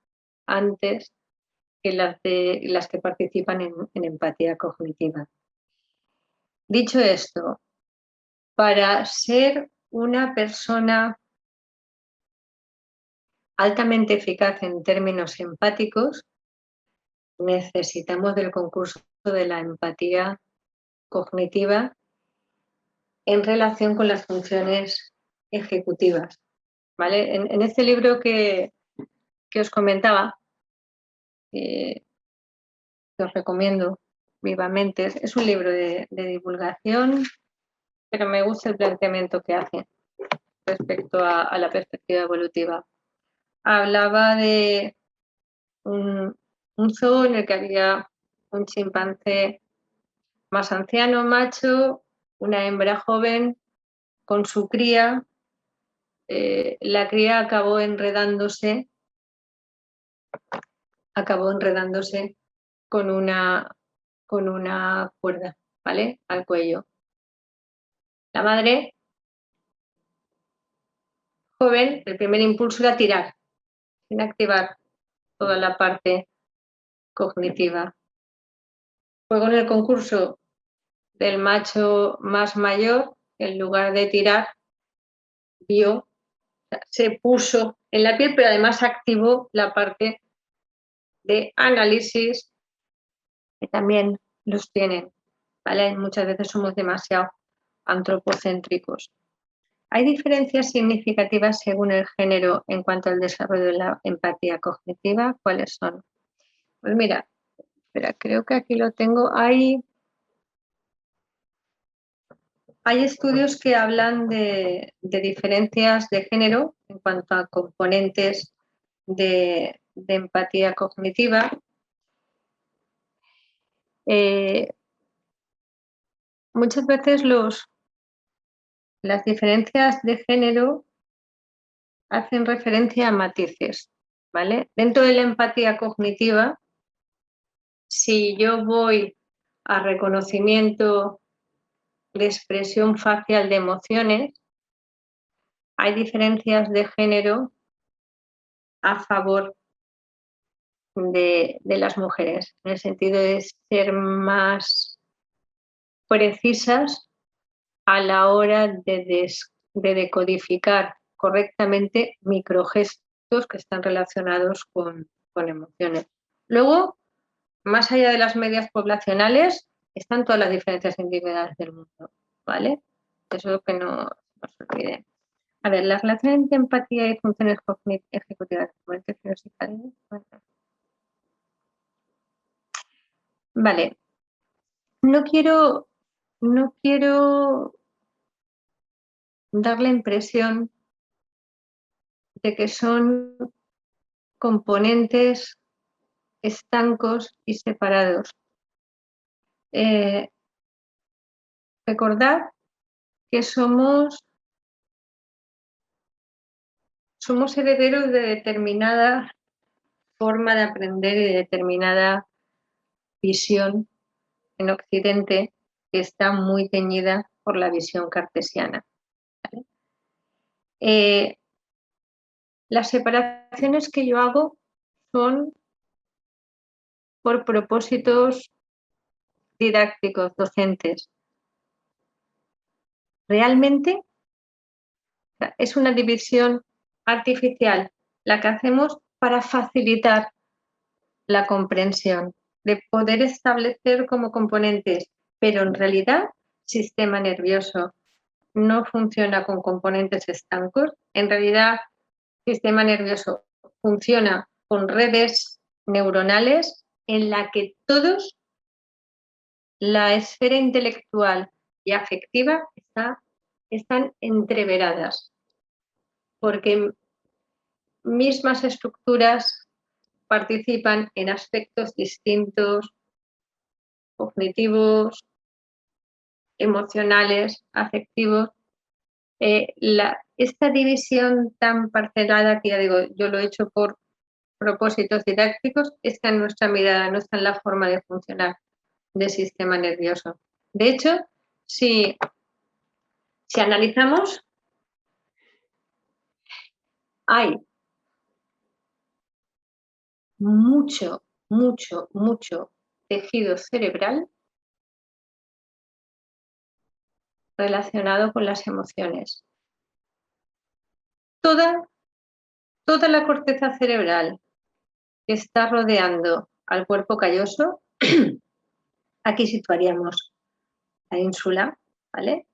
antes que las que participan en empatía cognitiva. Dicho esto, para ser una persona altamente eficaz en términos empáticos, necesitamos del concurso de la empatía cognitiva en relación con las funciones ejecutivas. ¿Vale? En este libro que os comentaba, que os recomiendo vivamente, es un libro de divulgación, pero me gusta el planteamiento que hace respecto a la perspectiva evolutiva. Hablaba de un zoo en el que había un chimpancé más anciano, macho, una hembra joven con su cría. La cría acabó enredándose con una cuerda, ¿vale? Al cuello. La madre, joven, el primer impulso era tirar, sin activar toda la parte cognitiva. Fue con el concurso del macho más mayor, en lugar de tirar, vio, se puso en la piel, pero además activó la parte de análisis que también los tienen, ¿vale? Muchas veces somos demasiado antropocéntricos. ¿Hay diferencias significativas según el género en cuanto al desarrollo de la empatía cognitiva? ¿Cuáles son? Pues mira, espera, creo que aquí lo tengo. Hay estudios que hablan de diferencias de género en cuanto a componentes de empatía cognitiva. Muchas veces las diferencias de género hacen referencia a matices, ¿vale? Dentro de la empatía cognitiva, si yo voy a reconocimiento de expresión facial de emociones, hay diferencias de género a favor de las mujeres, en el sentido de ser más precisas a la hora de decodificar correctamente microgestos que están relacionados con emociones. Luego, más allá de las medias poblacionales, están todas las diferencias individuales del mundo, ¿vale? Eso que no se olvide. A ver, la relación entre empatía y funciones ejecutivas. Vale. No quiero dar la impresión de que son componentes estancos y separados. Recordad que somos herederos de determinada forma de aprender y de determinada visión en Occidente que está muy teñida por la visión cartesiana. ¿Vale? Las separaciones que yo hago son por propósitos didácticos, docentes. Realmente es una división artificial la que hacemos para facilitar la comprensión, de poder establecer como componentes, pero en realidad sistema nervioso no funciona con componentes estancos. En realidad, sistema nervioso funciona con redes neuronales en la que todos, la esfera intelectual y afectiva están entreveradas, porque mismas estructuras participan en aspectos distintos, cognitivos, emocionales, afectivos. Esta división tan parcelada, que ya digo, yo lo he hecho por propósitos didácticos, está en nuestra mirada, no está en la forma de funcionar del sistema nervioso. De hecho, si analizamos, hay mucho tejido cerebral relacionado con las emociones. Toda la corteza cerebral que está rodeando al cuerpo calloso, aquí situaríamos la ínsula, ¿vale?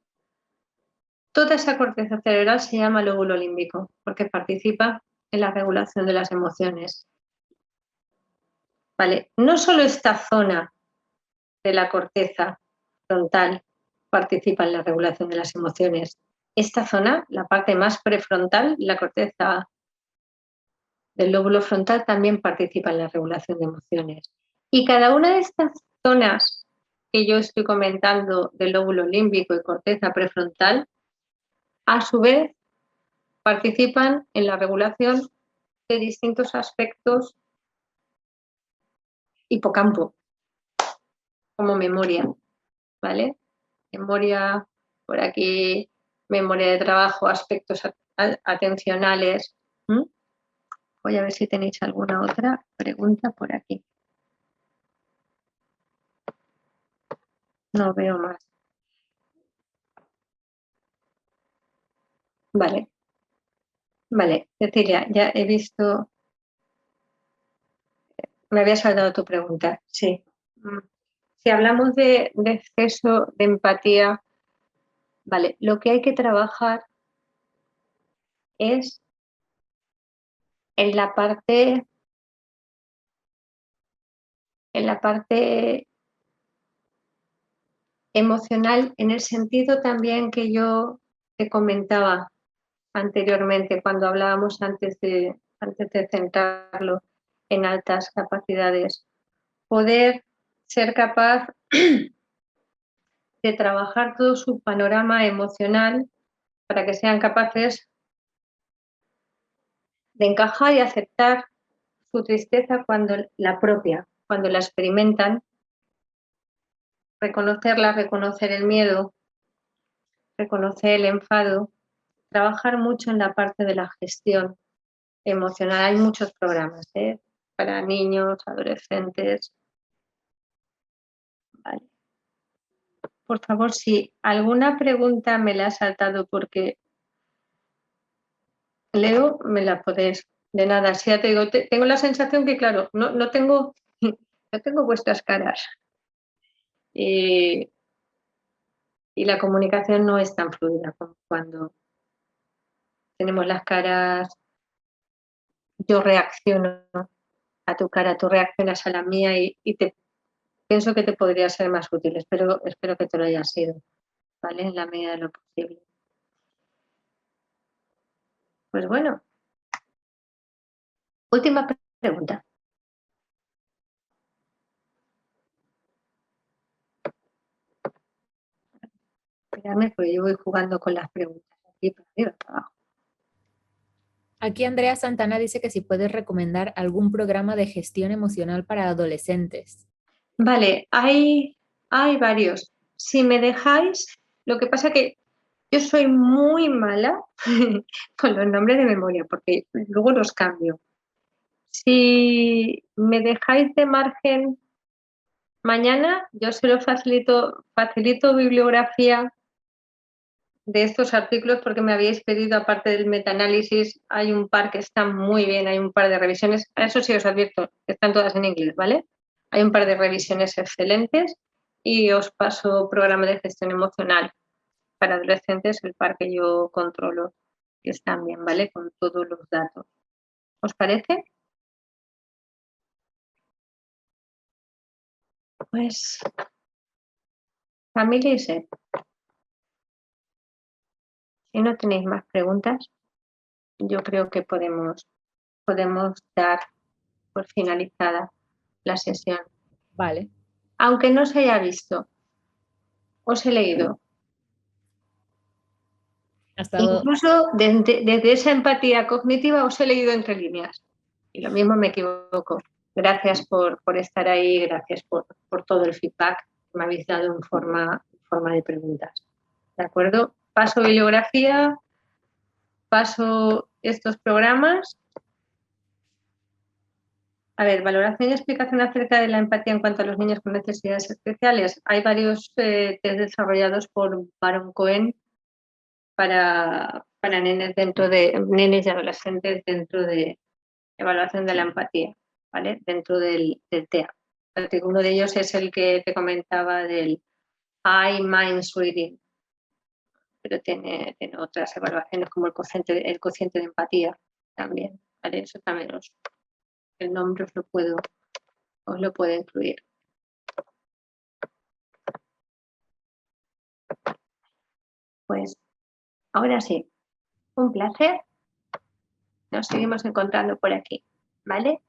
Toda esa corteza cerebral se llama lóbulo límbico porque participa en la regulación de las emociones. ¿Vale? No solo esta zona de la corteza frontal participa en la regulación de las emociones. Esta zona, la parte más prefrontal, la corteza del lóbulo frontal, también participa en la regulación de emociones. Y cada una de estas zonas que yo estoy comentando del lóbulo límbico y corteza prefrontal, a su vez participan en la regulación de distintos aspectos hipocampo, como memoria, ¿vale? Memoria por aquí, memoria de trabajo, aspectos atencionales. Voy a ver si tenéis alguna otra pregunta por aquí. No veo más. Vale. Vale, Cecilia, ya he visto. Me había saltado tu pregunta. Sí. Si hablamos de exceso de empatía, vale, lo que hay que trabajar es en la parte emocional, en el sentido también que yo te comentaba anteriormente, cuando hablábamos antes de centrarlo en altas capacidades. Poder ser capaz de trabajar todo su panorama emocional para que sean capaces de encajar y aceptar su tristeza cuando la propia, cuando la experimentan, reconocerla, reconocer el miedo, reconocer el enfado, trabajar mucho en la parte de la gestión emocional. Hay muchos programas para niños, adolescentes. Vale. Por favor, si alguna pregunta me la ha saltado porque leo, me la podéis. De nada, si ya te digo, tengo la sensación que, claro, no tengo vuestras caras. Y la comunicación no es tan fluida como cuando tenemos las caras. Yo reacciono a tu cara, tú reaccionas a la mía y pienso que te podría ser más útil. Espero que te lo haya sido, ¿vale? En la medida de lo posible. Pues bueno. Última pregunta. Espérame, porque yo voy jugando con las preguntas aquí para arriba, para abajo. Aquí Andrea Santana dice que si puedes recomendar algún programa de gestión emocional para adolescentes. Vale, hay varios. Si me dejáis, lo que pasa que yo soy muy mala con los nombres de memoria, porque luego los cambio. Si me dejáis de margen Mañana yo se lo facilito bibliografía de estos artículos porque me habéis pedido, aparte del metaanálisis, hay un par que están muy bien, hay un par de revisiones, eso sí os advierto, están todas en inglés, ¿vale? Hay un par de revisiones excelentes y os paso programa de gestión emocional para adolescentes, el par que yo controlo, que están bien, ¿vale? Con todos los datos. ¿Os parece? Pues, familia y SEP. Si no tenéis más preguntas, yo creo que podemos dar por finalizada la sesión. Vale. Aunque no se haya visto, os he leído. Ha estado... Incluso desde esa empatía cognitiva os he leído entre líneas. Y lo mismo me equivoco. Gracias por estar ahí, gracias por todo el feedback que me habéis dado en forma de preguntas. ¿De acuerdo? Paso bibliografía, paso estos programas. A ver, valoración y explicación acerca de la empatía en cuanto a los niños con necesidades especiales. Hay varios test desarrollados por Baron Cohen para nenes nenes y adolescentes dentro de evaluación de la empatía, ¿vale? Dentro del TEA. Uno de ellos es el que te comentaba del I-Minds Reading, pero tiene otras evaluaciones como el cociente de empatía también, ¿vale? Eso también el nombre os lo puedo incluir. Pues ahora sí, un placer. Nos seguimos encontrando por aquí, ¿vale?